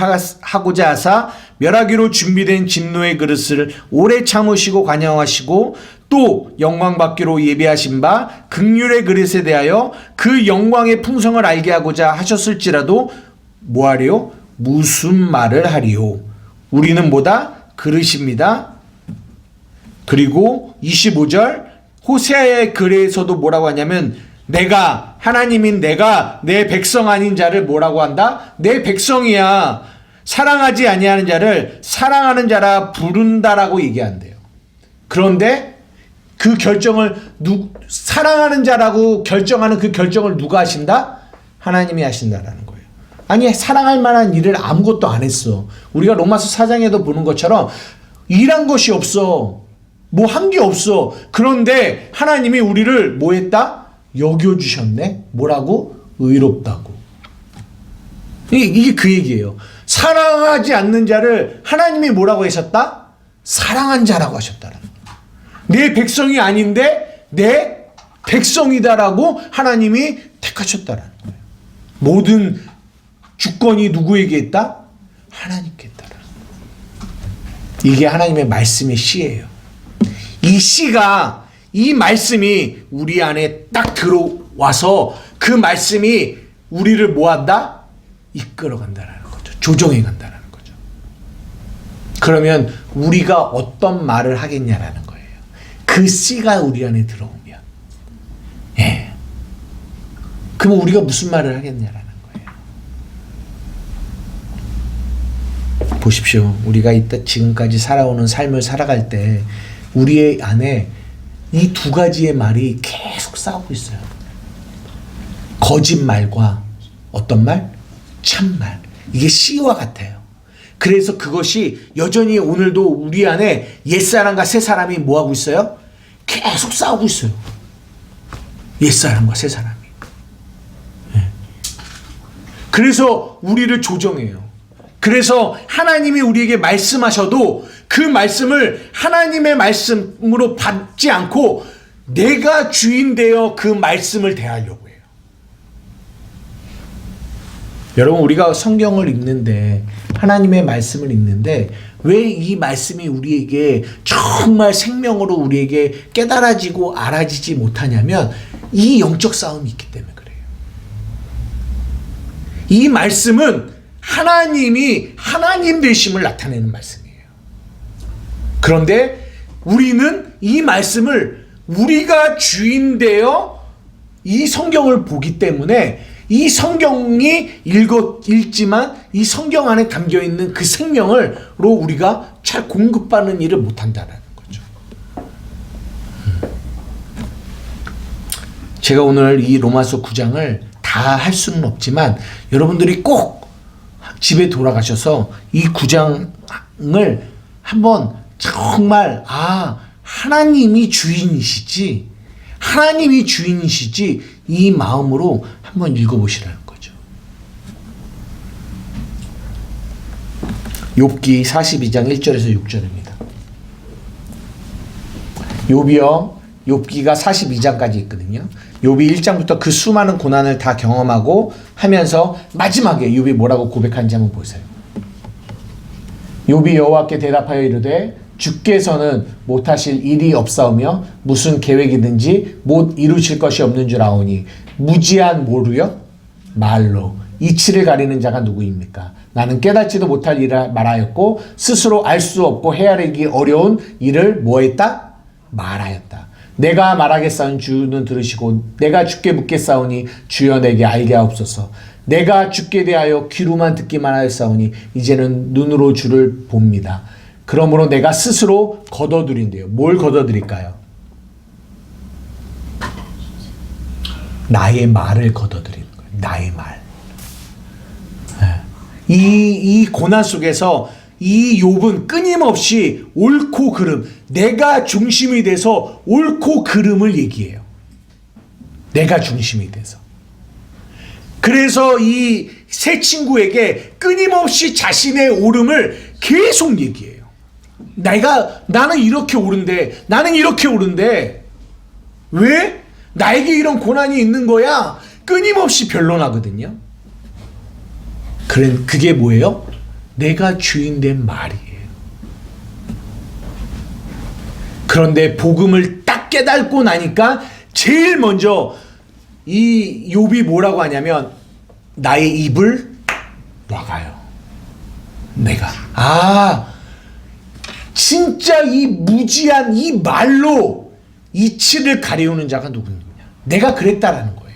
하고자 하사 멸하기로 준비된 진노의 그릇을 오래 참으시고 관영하시고 또 영광 받기로 예비하신 바 긍휼의 그릇에 대하여 그 영광의 풍성을 알게 하고자 하셨을지라도 뭐하리요? 무슨 말을 하리요? 우리는 뭐다? 그릇입니다. 그리고 25절 호세아의 글에서도 뭐라고 하냐면 내가 하나님인 내가 내 백성 아닌 자를 뭐라고 한다? 내 백성이야. 사랑하지 아니하는 자를 사랑하는 자라 부른다라고 얘기한대요. 그런데 그 결정을 사랑하는 자라고 결정하는 그 결정을 누가 하신다? 하나님이 하신다라는 거예요. 아니 사랑할 만한 일을 아무것도 안 했어. 우리가 로마서 4장에도 보는 것처럼 일한 것이 없어. 뭐 한 게 없어. 그런데 하나님이 우리를 뭐 했다? 여겨주셨네. 뭐라고? 의롭다고. 이게 그 얘기예요. 사랑하지 않는 자를 하나님이 뭐라고 하셨다? 사랑한 자라고 하셨다라는 거예요. 내 백성이 아닌데 내 백성이다라고 하나님이 택하셨다라는 거예요. 모든 주권이 누구에게 있다? 하나님께 있다라는 거예요. 이게 하나님의 말씀의 씨예요. 이 씨가, 이 말씀이 우리 안에 딱 들어와서 그 말씀이 우리를 뭐한다? 이끌어간다라는 거죠. 조정해 간다라는 거죠. 그러면 우리가 어떤 말을 하겠냐라는 거예요. 그 씨가 우리 안에 들어오면. 예. 그럼 우리가 무슨 말을 하겠냐라는 거예요. 보십시오. 우리가 지금까지 살아오는 삶을 살아갈 때 우리의 안에 이 두 가지의 말이 계속 싸우고 있어요. 거짓말과 어떤 말? 참말. 이게 씨와 같아요. 그래서 그것이 여전히 오늘도 우리 안에 옛사람과 새사람이 뭐하고 있어요? 계속 싸우고 있어요. 옛사람과 새사람이. 그래서 우리를 조정해요. 그래서 하나님이 우리에게 말씀하셔도 그 말씀을 하나님의 말씀으로 받지 않고 내가 주인 되어 그 말씀을 대하려고 해요. 여러분, 우리가 성경을 읽는데, 하나님의 말씀을 읽는데 왜 이 말씀이 우리에게 정말 생명으로 우리에게 깨달아지고 알아지지 못하냐면 이 영적 싸움이 있기 때문에 그래요. 이 말씀은 하나님이 하나님 되심을 나타내는 말씀이에요. 그런데 우리는 이 말씀을 우리가 주인 되어 이 성경을 보기 때문에 이 성경이 읽지만 이 성경 안에 담겨있는 그 생명으로 우리가 잘 공급받는 일을 못한다는 거죠. 제가 오늘 이 로마서 9장을 다 할 수는 없지만 여러분들이 꼭 집에 돌아가셔서 이 9장을 한번 정말 하나님이 주인이시지, 이 마음으로 한번 읽어보시라는 거죠. 욥기 42장 1절에서 6절입니다. 욥기가 42장까지 있거든요. 욥이 1장부터 그 수많은 고난을 다 경험하고 하면서 마지막에 욥이 뭐라고 고백하는지 한번 보세요. 욥이 여호와께 대답하여 이르되 주께서는 못하실 일이 없사오며 무슨 계획이든지 못 이루실 것이 없는 줄 아오니 무지한 뭐로요? 말로 이치를 가리는 자가 누구입니까? 나는 깨닫지도 못할 일을 말하였고 스스로 알 수 없고 헤아리기 어려운 일을 뭐했다? 말하였다. 내가 말하겠사오니 주는 들으시고 내가 주께 묻겠사오니 주여 내게 알게 하옵소서. 내가 주께 대하여 귀로만 듣기만 하였사오니 이제는 눈으로 주를 봅니다. 그러므로 내가 스스로 걷어들인대요. 뭘 걷어들일까요? 나의 말을 걷어들이는 거예요. 나의 말. 이 고난 속에서 이 욥은 끊임없이 옳고 그름, 내가 중심이 돼서 옳고 그름을 얘기해요. 내가 중심이 돼서. 그래서 이 세 친구에게 끊임없이 자신의 옳음을 계속 얘기해요. 나는 이렇게 옳은데, 나는 이렇게 옳은데 왜 나에게 이런 고난이 있는 거야? 끊임없이 변론하거든요. 그게 뭐예요? 내가 주인된 말이에요. 그런데 복음을 딱 깨닫고 나니까 제일 먼저 이 욥이 뭐라고 하냐면 나의 입을 막아요. 내가 진짜 이 무지한 이 말로 이치를 가리우는 자가 누구냐? 내가 그랬다라는 거예요.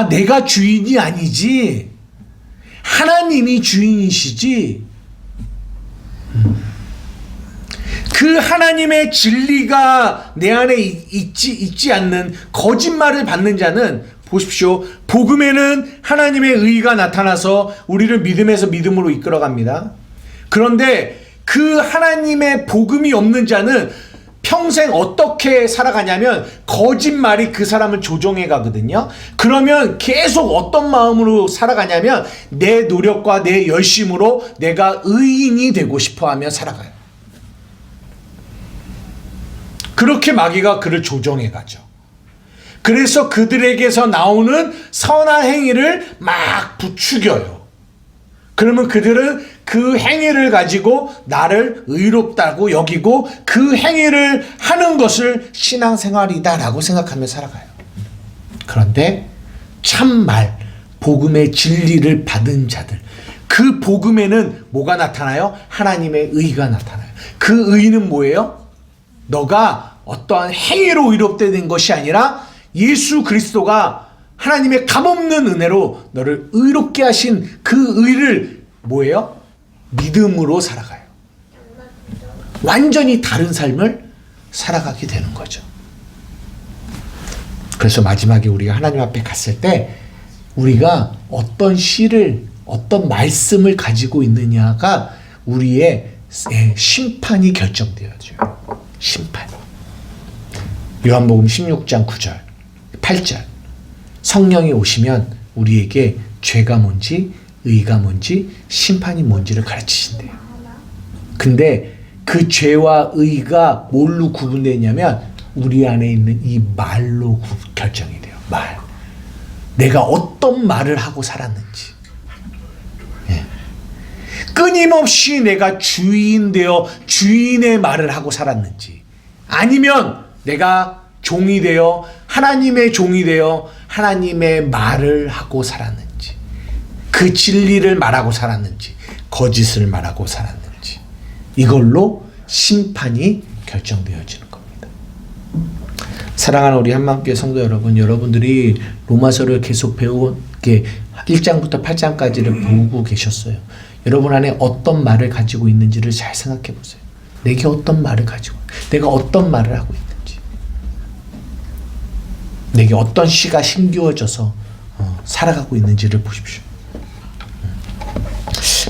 내가 주인이 아니지. 하나님이 주인이시지. 그 하나님의 진리가 내 안에 있지 않는 거짓말을 받는 자는 보십시오. 복음에는 하나님의 의가 나타나서 우리를 믿음에서 믿음으로 이끌어갑니다. 그런데 그 하나님의 복음이 없는 자는 평생 어떻게 살아가냐면 거짓말이 그 사람을 조종해 가거든요. 그러면 계속 어떤 마음으로 살아가냐면 내 노력과 내 열심으로 내가 의인이 되고 싶어 하며 살아가요. 그렇게 마귀가 그를 조종해 가죠. 그래서 그들에게서 나오는 선한 행위를 막 부추겨요. 그러면 그들은 그 행위를 가지고 나를 의롭다고 여기고 그 행위를 하는 것을 신앙생활이다라고 생각하며 살아가요. 그런데 참말, 복음의 진리를 받은 자들, 그 복음에는 뭐가 나타나요? 하나님의 의가 나타나요. 그 의는 뭐예요? 너가 어떠한 행위로 의롭게 된 것이 아니라 예수 그리스도가 하나님의 값없는 은혜로 너를 의롭게 하신 그 의를 뭐예요? 믿음으로 살아가요. 완전히 다른 삶을 살아가게 되는 거죠. 그래서 마지막에 우리가 하나님 앞에 갔을 때 우리가 어떤 시를, 어떤 말씀을 가지고 있느냐가 우리의 심판이 결정되어져요. 심판. 요한복음 16장 9절 8절 성령이 오시면 우리에게 죄가 뭔지 의가 뭔지 심판이 뭔지를 가르치신대요. 근데 그 죄와 의가 뭘로 구분되냐면 우리 안에 있는 이 말로 결정이 돼요. 말. 내가 어떤 말을 하고 살았는지. 예. 끊임없이 내가 주인 되어 주인의 말을 하고 살았는지, 아니면 내가 종이 되어 하나님의 종이 되어 하나님의 말을 하고 살았는지, 그 진리를 말하고 살았는지 거짓을 말하고 살았는지, 이걸로 심판이 결정되어지는 겁니다. 사랑하는 우리 한마음교회 성도 여러분, 여러분들이 로마서를 계속 배우고 1장부터 8장까지를 보고 계셨어요. 여러분 안에 어떤 말을 가지고 있는지를 잘 생각해 보세요. 내게 어떤 말을 가지고, 내가 어떤 말을 하고 있는지, 내게 어떤 시가 힘겨워져서 살아가고 있는지를 보십시오.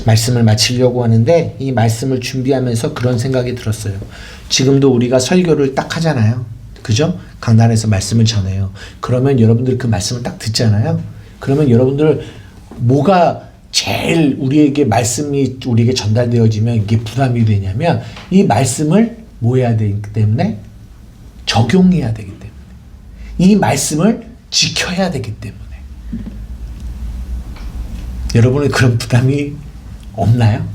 말씀을 마치려고 하는데 이 말씀을 준비하면서 그런 생각이 들었어요. 지금도 우리가 설교를 딱 하잖아요. 그죠? 강단에서 말씀을 전해요. 그러면 여러분들 그 말씀을 딱 듣잖아요. 그러면 여러분들 뭐가 제일 우리에게 말씀이 우리에게 전달되어지면 이게 부담이 되냐면 이 말씀을 뭐 해야 되기 때문에 적용해야 되기 때문에, 이 말씀을 지켜야 되기 때문에. 여러분은 그런 부담이 없나요?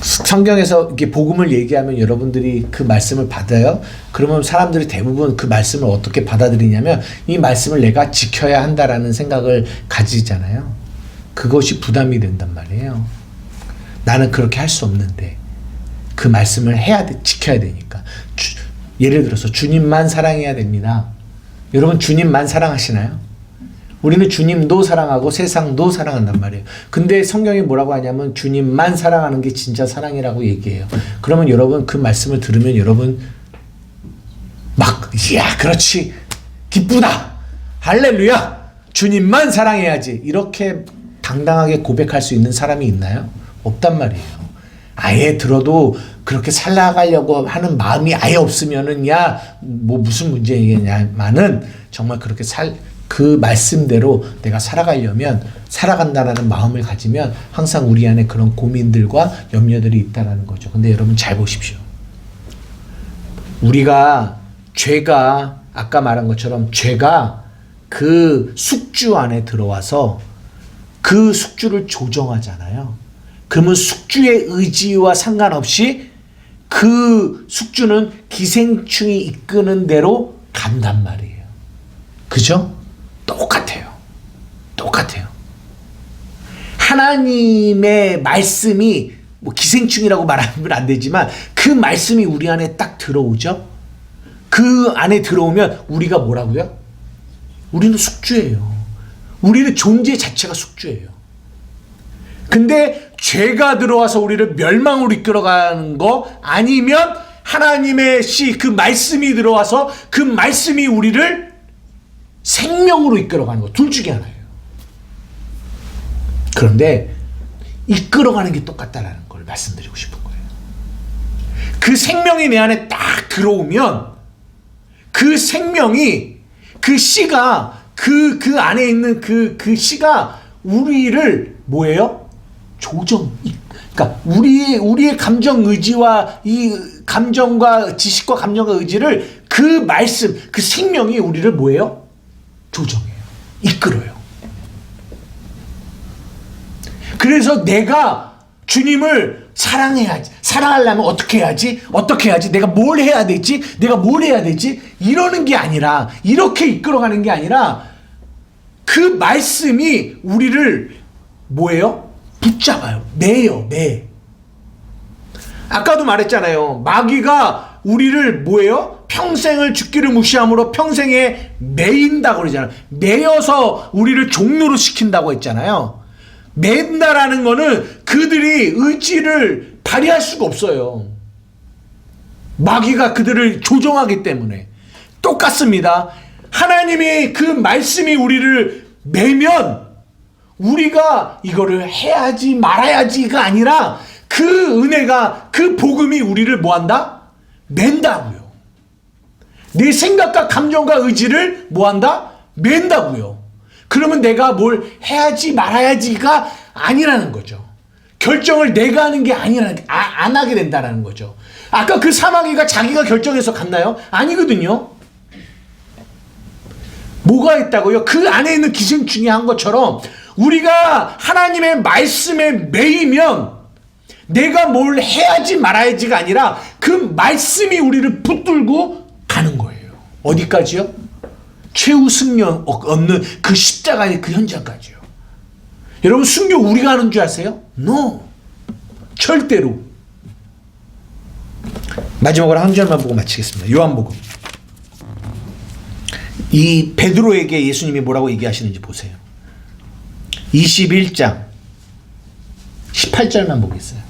성경에서 이렇게 복음을 얘기하면 여러분들이 그 말씀을 받아요. 그러면 사람들이 대부분 그 말씀을 어떻게 받아들이냐면 이 말씀을 내가 지켜야 한다라는 생각을 가지잖아요. 그것이 부담이 된단 말이에요. 나는 그렇게 할 수 없는데 그 말씀을 해야 돼, 지켜야 되니까. 예를 들어서 주님만 사랑해야 됩니다. 여러분 주님만 사랑하시나요? 우리는 주님도 사랑하고 세상도 사랑한단 말이에요. 근데 성경이 뭐라고 하냐면 주님만 사랑하는 게 진짜 사랑이라고 얘기해요. 그러면 여러분 그 말씀을 들으면 여러분 막 이야 그렇지 기쁘다 할렐루야 주님만 사랑해야지 이렇게 당당하게 고백할 수 있는 사람이 있나요? 없단 말이에요. 아예 들어도 그렇게 살아가려고 하는 마음이 아예 없으면은 야 뭐 무슨 문제냐마는 정말 그렇게 그 말씀대로 내가 살아가려면, 살아간다라는 마음을 가지면 항상 우리 안에 그런 고민들과 염려들이 있다라는 거죠. 근데 여러분 잘 보십시오. 우리가 죄가 아까 말한 것처럼 죄가 그 숙주 안에 들어와서 그 숙주를 조정하잖아요. 그러면 숙주의 의지와 상관없이 그 숙주는 기생충이 이끄는 대로 간단 말이에요. 그죠? 똑같아요. 똑같아요. 하나님의 말씀이 뭐 기생충이라고 말하면 안 되지만 그 말씀이 우리 안에 딱 들어오죠. 그 안에 들어오면 우리가 뭐라고요? 우리는 숙주예요. 우리는 존재 자체가 숙주예요. 근데 죄가 들어와서 우리를 멸망으로 이끌어가는 거 아니면 하나님의 그 말씀이 들어와서 그 말씀이 우리를 생명으로 이끌어가는 거, 둘 중에 하나예요. 그런데 이끌어가는 게 똑같다라는 걸 말씀드리고 싶은 거예요. 그 생명이 내 안에 딱 들어오면 그 생명이 그 씨가 그 안에 있는 그 씨가 우리를 뭐예요? 그러니까 우리의 감정 의지와 이 감정과 지식과 감정과 의지를 그 말씀, 그 생명이 우리를 뭐예요? 조정해요. 이끌어요. 그래서 내가 주님을 사랑하려면 어떻게 해야지? 내가 뭘 해야 되지? 이러는 게 아니라, 이렇게 이끌어가는 게 아니라, 그 말씀이 우리를 뭐예요? 붙잡아요. 매요. 아까도 말했잖아요. 마귀가 우리를 뭐예요? 평생을 죽기를 무시함으로 평생에 매인다고 그러잖아요. 매여서 우리를 종로로 시킨다고 했잖아요. 맨다라는 거는 그들이 의지를 발휘할 수가 없어요. 마귀가 그들을 조종하기 때문에. 똑같습니다. 하나님의 그 말씀이 우리를 매면 우리가 이거를 해야지 말아야지가 아니라 그 은혜가, 그 복음이 우리를 뭐한다? 맨다고요. 내 생각과 감정과 의지를 뭐한다? 맨다고요. 그러면 내가 뭘 해야지 말아야지가 아니라는 거죠. 결정을 내가 하는 게 안 하게 된다는 거죠. 아까 그 사마귀가 자기가 결정해서 갔나요? 아니거든요. 뭐가 있다고요? 그 안에 있는 기생충이 한 것처럼 우리가 하나님의 말씀에 매이면 내가 뭘 해야지 말아야지가 아니라 그 말씀이 우리를 붙들고 가는 거예요. 어디까지요? 최후 승리 얻는 그 십자가의 그 현장까지요. 여러분 순교 우리가 하는 줄 아세요? No. 절대로. 마지막으로 한 절만 보고 마치겠습니다. 요한복음. 이 베드로에게 예수님이 뭐라고 얘기하시는지 보세요. 21장 18절만 보겠어요.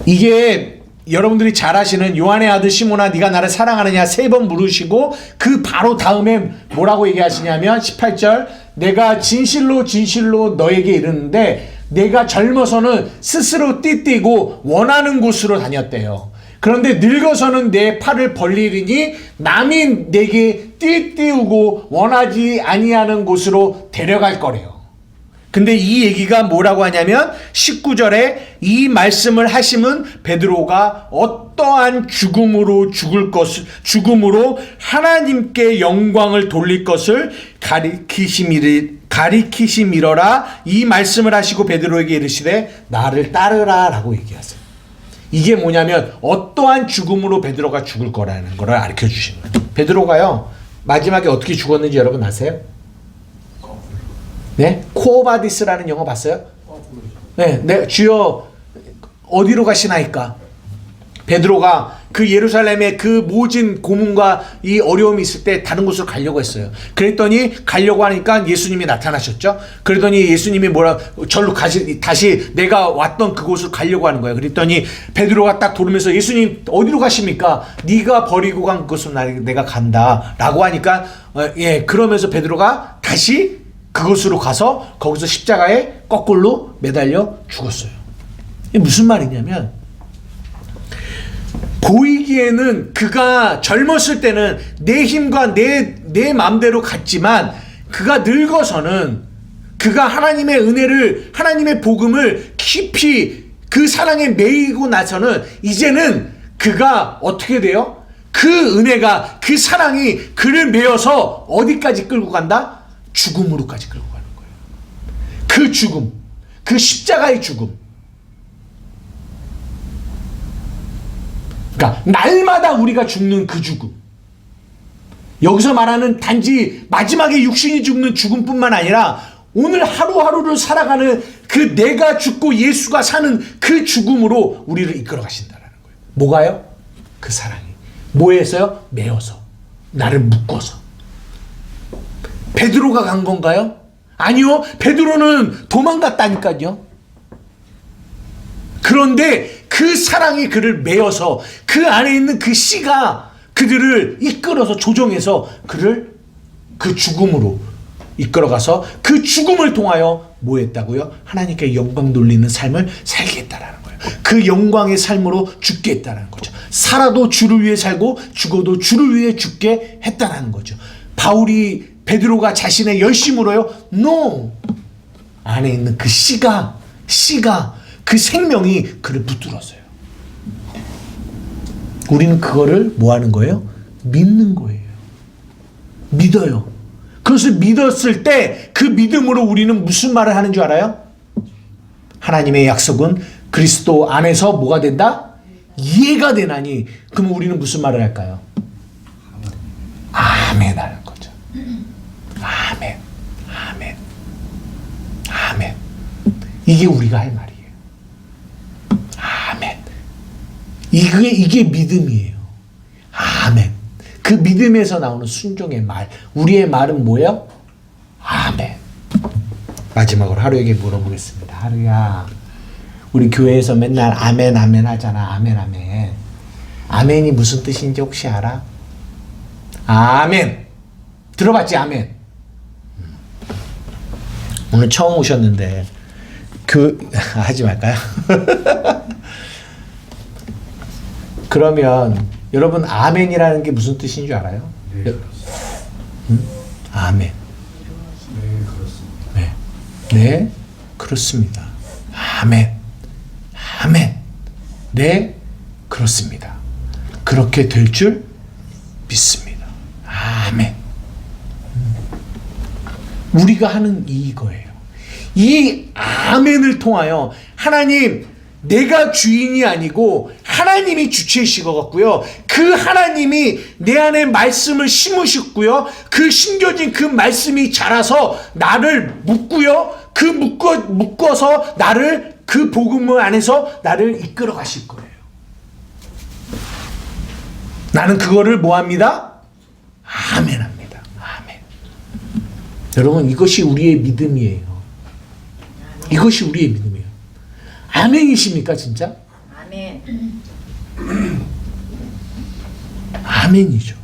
이게 여러분들이 잘 아시는 요한의 아들 시몬아 네가 나를 사랑하느냐 3번 물으시고 그 바로 다음에 뭐라고 얘기하시냐면 18절 내가 진실로 너에게 이르는데 내가 젊어서는 스스로 띠띠고 원하는 곳으로 다녔대요. 그런데 늙어서는 내 팔을 벌리리니 남이 내게 띠띠우고 원하지 아니하는 곳으로 데려갈 거래요. 근데 이 얘기가 뭐라고 하냐면 19절에 이 말씀을 하심은 베드로가 어떠한 죽음으로 죽음으로 하나님께 영광을 돌릴 것을 가리키심이러라. 이 말씀을 하시고 베드로에게 이르시되 나를 따르라 라고 얘기하세요. 이게 뭐냐면 어떠한 죽음으로 베드로가 죽을 거라는 걸 가르쳐 주시는 거예요. 베드로가요 마지막에 어떻게 죽었는지 여러분 아세요? 네? 코바디스라는 영화 봤어요? 네, 주여 어디로 가시나이까? 베드로가 그 예루살렘의 그 모진 고문과 이 어려움이 있을 때 다른 곳으로 가려고 했어요. 그랬더니 가려고 하니까 예수님이 나타나셨죠. 그랬더니 예수님이 절로 다시 내가 왔던 그곳으로 가려고 하는 거예요. 그랬더니 베드로가 딱 돌으면서 예수님 어디로 가십니까? 네가 버리고 간 곳으로 내가 간다 라고 하니까 그러면서 베드로가 다시 그곳으로 가서 거기서 십자가에 거꾸로 매달려 죽었어요. 이게 무슨 말이냐면 보이기에는 그가 젊었을 때는 내 힘과 내 마음대로 갔지만 그가 늙어서는 그가 하나님의 은혜를 하나님의 복음을 깊이 그 사랑에 매이고 나서는 이제는 그가 어떻게 돼요? 그 은혜가 그 사랑이 그를 메어서 어디까지 끌고 간다? 죽음으로까지 끌고 가는 거예요. 그 죽음, 그 십자가의 죽음. 그러니까 날마다 우리가 죽는 그 죽음. 여기서 말하는 단지 마지막에 육신이 죽는 죽음뿐만 아니라 오늘 하루하루를 살아가는 그 내가 죽고 예수가 사는 그 죽음으로 우리를 이끌어 가신다는 거예요. 뭐가요? 그 사랑이. 뭐에서요? 매어서. 나를 묶어서. 베드로가 간 건가요? 아니요. 베드로는 도망갔다니까요. 그런데 그 사랑이 그를 메어서 그 안에 있는 그 씨가 그들을 이끌어서 조정해서 그를 그 죽음으로 이끌어가서 그 죽음을 통하여 뭐 했다고요? 하나님께 영광 돌리는 삶을 살게 했다라는 거예요. 그 영광의 삶으로 죽겠다는 거죠. 살아도 주를 위해 살고 죽어도 주를 위해 죽게 했다는 거죠. 베드로가 자신의 열심으로요? No! 안에 있는 그 씨가 그 생명이 그를 붙들었어요. 우리는 그거를 뭐 하는 거예요? 믿는 거예요. 믿어요. 그것을 믿었을 때 그 믿음으로 우리는 무슨 말을 하는 줄 알아요? 하나님의 약속은 그리스도 안에서 뭐가 된다? 이해가 되나니. 그러면 우리는 무슨 말을 할까요? 아멘 하는 거죠. 아멘. 아멘. 아멘. 이게 우리가 할 말이에요. 아멘. 이게 믿음이에요. 아멘. 그 믿음에서 나오는 순종의 말. 우리의 말은 뭐예요? 아멘. 마지막으로 하루에게 물어보겠습니다. 하루야, 우리 교회에서 맨날 아멘 아멘 하잖아. 아멘 아멘. 아멘이 무슨 뜻인지 혹시 알아? 아멘. 들어봤지? 아멘. 오늘 처음 오셨는데 하지 말까요? 그러면 여러분 아멘이라는 게 무슨 뜻인 줄 알아요? 네, 그렇습니다. 아멘. 네, 그렇습니다. 네. 네, 그렇습니다. 아멘. 아멘. 네, 그렇습니다. 그렇게 될 줄 믿습니다. 아멘. 우리가 하는 이거예요. 이 아멘을 통하여 하나님, 내가 주인이 아니고 하나님이 주체이시것 같고요. 그 하나님이 내 안에 말씀을 심으셨고요. 그 심겨진 그 말씀이 자라서 나를 묶고요. 묶어서 나를 그 복음 안에서 나를 이끌어 가실 거예요. 나는 그거를 뭐합니다? 아멘합니다. 아멘. 여러분, 이것이 우리의 믿음이에요. 이것이 우리의 믿음이에요. 아멘이십니까, 진짜? 아멘. 아멘이죠.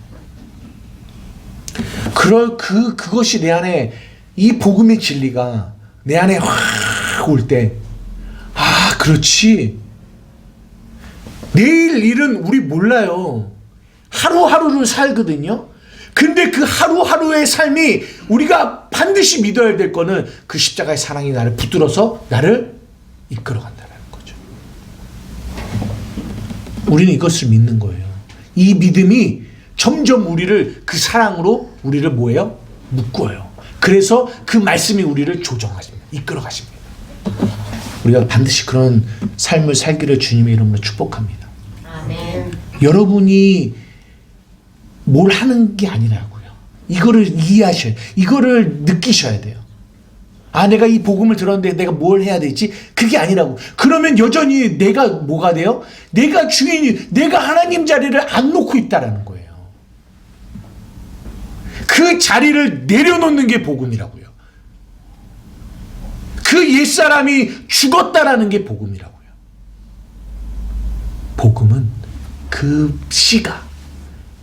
그것이 내 안에, 이 복음의 진리가 내 안에 확 올 때, 아, 그렇지. 내일 일은 우리 몰라요. 하루하루를 살거든요. 근데 그 하루하루의 삶이 우리가 반드시 믿어야 될 거는 그 십자가의 사랑이 나를 붙들어서 나를 이끌어 간다는 거죠. 우리는 이것을 믿는 거예요. 이 믿음이 점점 우리를 그 사랑으로 우리를 뭐예요? 묶어요. 그래서 그 말씀이 우리를 조정하십니다. 이끌어 가십니다. 우리가 반드시 그런 삶을 살기를 주님의 이름으로 축복합니다. 아멘. 여러분이 뭘 하는 게 아니라고요. 이거를 이해하셔야 돼요. 이거를 느끼셔야 돼요. 아, 내가 이 복음을 들었는데 내가 뭘 해야 되지? 그게 아니라고. 그러면 여전히 내가 뭐가 돼요? 내가 주인이, 내가 하나님 자리를 안 놓고 있다라는 거예요. 그 자리를 내려놓는 게 복음이라고요. 그 옛사람이 죽었다라는 게 복음이라고요. 복음은 그 씨가,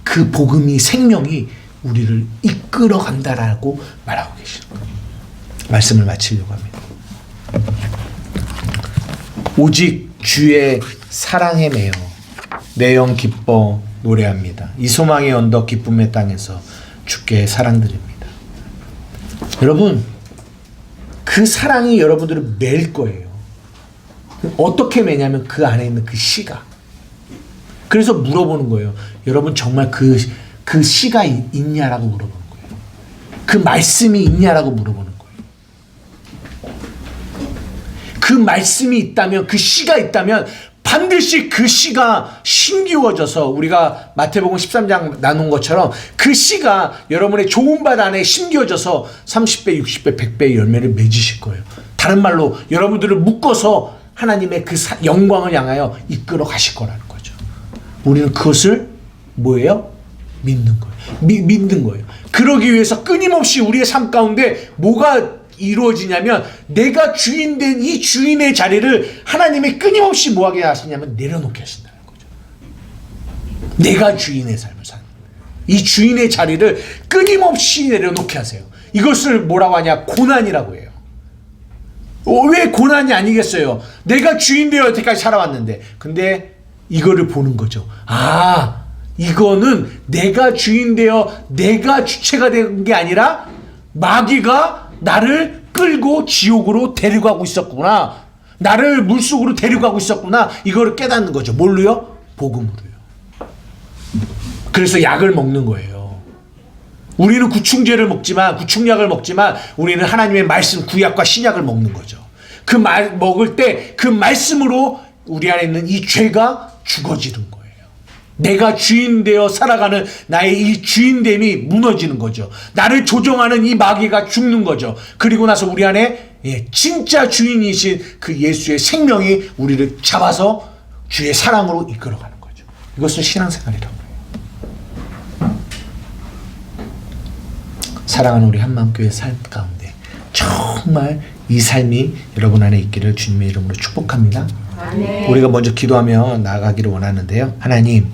그 복음이, 생명이 우리를 이끌어 간다라고 말하고 계시는 거예요. 말씀을 마치려고 합니다. 오직 주의 사랑에 매여 내 영 기뻐 노래합니다. 이 소망의 언덕 기쁨의 땅에서 주께 사랑드립니다. 여러분, 그 사랑이 여러분들을 맬 거예요. 어떻게 매냐면 그 안에 있는 그 씨가. 그래서 물어보는 거예요. 여러분 정말 그 씨가 있냐라고 물어보는 거예요. 그 말씀이 있냐라고 물어보는 거예요. 그 말씀이 있다면, 그 씨가 있다면 반드시 그 씨가 심기워져서, 우리가 마태복음 13장 나눈 것처럼 그 씨가 여러분의 좋은 밭 안에 심기워져서 30배, 60배, 100배의 열매를 맺으실 거예요. 다른 말로 여러분들을 묶어서 하나님의 그 영광을 향하여 이끌어 가실 거라는 거죠. 우리는 그것을 뭐예요? 믿는 거예요. 믿는 거예요. 그러기 위해서 끊임없이 우리의 삶 가운데 뭐가 이루어지냐면, 내가 주인된 이 주인의 자리를 하나님이 끊임없이 뭐하게 하시냐면 내려놓게 하신다는 거죠. 내가 주인의 삶을 사는, 이 주인의 자리를 끊임없이 내려놓게 하세요. 이것을 뭐라고 하냐? 고난이라고 해요. 왜 고난이 아니겠어요? 내가 주인 되어 여태까지 살아왔는데. 근데 이거를 보는 거죠. 아, 이거는 내가 주인 되어 내가 주체가 된 게 아니라 마귀가 나를 끌고 지옥으로 데려가고 있었구나. 나를 물속으로 데려가고 있었구나. 이거를 깨닫는 거죠. 뭘로요? 복음으로요. 그래서 약을 먹는 거예요. 우리는 구충제를 먹지만, 구충약을 먹지만 우리는 하나님의 말씀, 구약과 신약을 먹는 거죠. 그 말 먹을 때 그 말씀으로 우리 안에 있는 이 죄가 죽어지는 거예요. 내가 주인 되어 살아가는 나의 이 주인됨이 무너지는 거죠. 나를 조종하는 이 마귀가 죽는 거죠. 그리고 나서 우리 안에 진짜 주인이신 그 예수의 생명이 우리를 잡아서 주의 사랑으로 이끌어가는 거죠. 이것을 신앙생활이라고 해요. 사랑하는 우리 한마음교회 삶 가운데 정말 이 삶이 여러분 안에 있기를 주님의 이름으로 축복합니다. 우리가 먼저 기도하며 나아가기를 원하는데요. 하나님,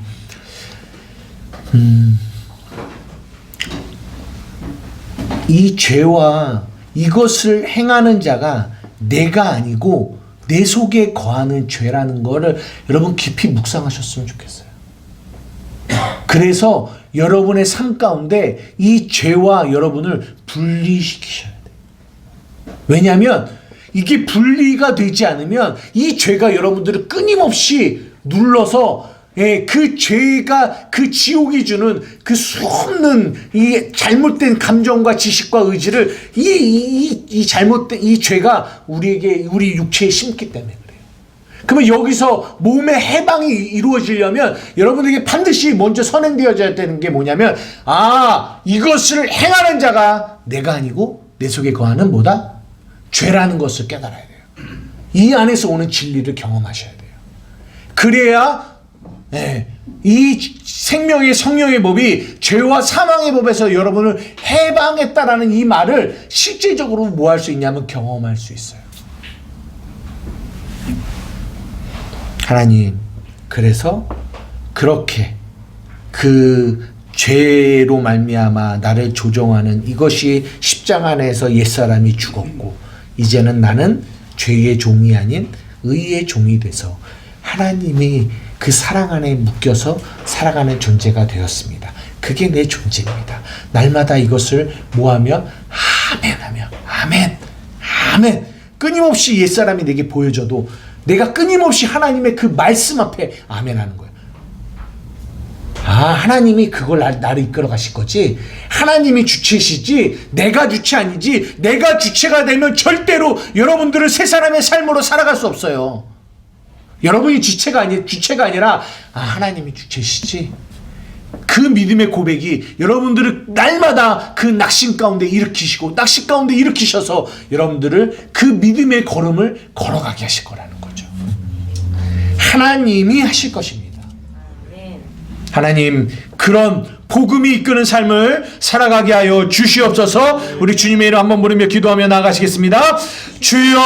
이 죄와 이것을 행하는 자가 내가 아니고 내 속에 거하는 죄라는 거를 여러분 깊이 묵상하셨으면 좋겠어요. 그래서 여러분의 삶 가운데 이 죄와 여러분을 분리시키셔야 돼요. 왜냐하면 이게 분리가 되지 않으면 이 죄가 여러분들을 끊임없이 눌러서 그 죄가 그 지옥이 주는 그 수없는 이 잘못된 감정과 지식과 의지를 이 잘못된 이 죄가 우리에게 우리 육체에 심기 때문에 그래요. 그러면 여기서 몸의 해방이 이루어지려면 여러분에게 반드시 먼저 선행되어져야 되는 게 뭐냐면 이것을 행하는 자가 내가 아니고 내 속에 거하는 뭐다? 죄라는 것을 깨달아야 돼요. 이 안에서 오는 진리를 경험하셔야 돼요. 그래야 이 생명의 성령의 법이 죄와 사망의 법에서 여러분을 해방했다라는 이 말을 실제적으로 뭐 할 수 있냐면 경험할 수 있어요. 하나님, 그래서 그렇게 그 죄로 말미암아 나를 조종하는 이것이 십자가 안에서 옛사람이 죽었고 이제는 나는 죄의 종이 아닌 의의 종이 돼서 하나님이 그 사랑 안에 묶여서 살아가는 존재가 되었습니다. 그게 내 존재입니다. 날마다 이것을 뭐하며 아멘하며 아멘 끊임없이 옛사람이 내게 보여줘도 내가 끊임없이 하나님의 그 말씀 앞에 아멘하는 거예요. 하나님이 그걸 나를 이끌어 가실 거지. 하나님이 주체시지 내가 주체 아니지. 내가 주체가 되면 절대로 여러분들은 세 사람의 삶으로 살아갈 수 없어요. 여러분이 주체가 아니라 하나님이 주체시지. 그 믿음의 고백이 여러분들을 날마다 그 낙심 가운데 일으키시고 낙심 가운데 일으키셔서 여러분들을 그 믿음의 걸음을 걸어가게 하실 거라는 거죠. 하나님이 하실 것입니다. 하나님, 그런 복음이 이끄는 삶을 살아가게 하여 주시옵소서. 우리 주님의 이름 한번 부르며 기도하며 나아가시겠습니다. 주여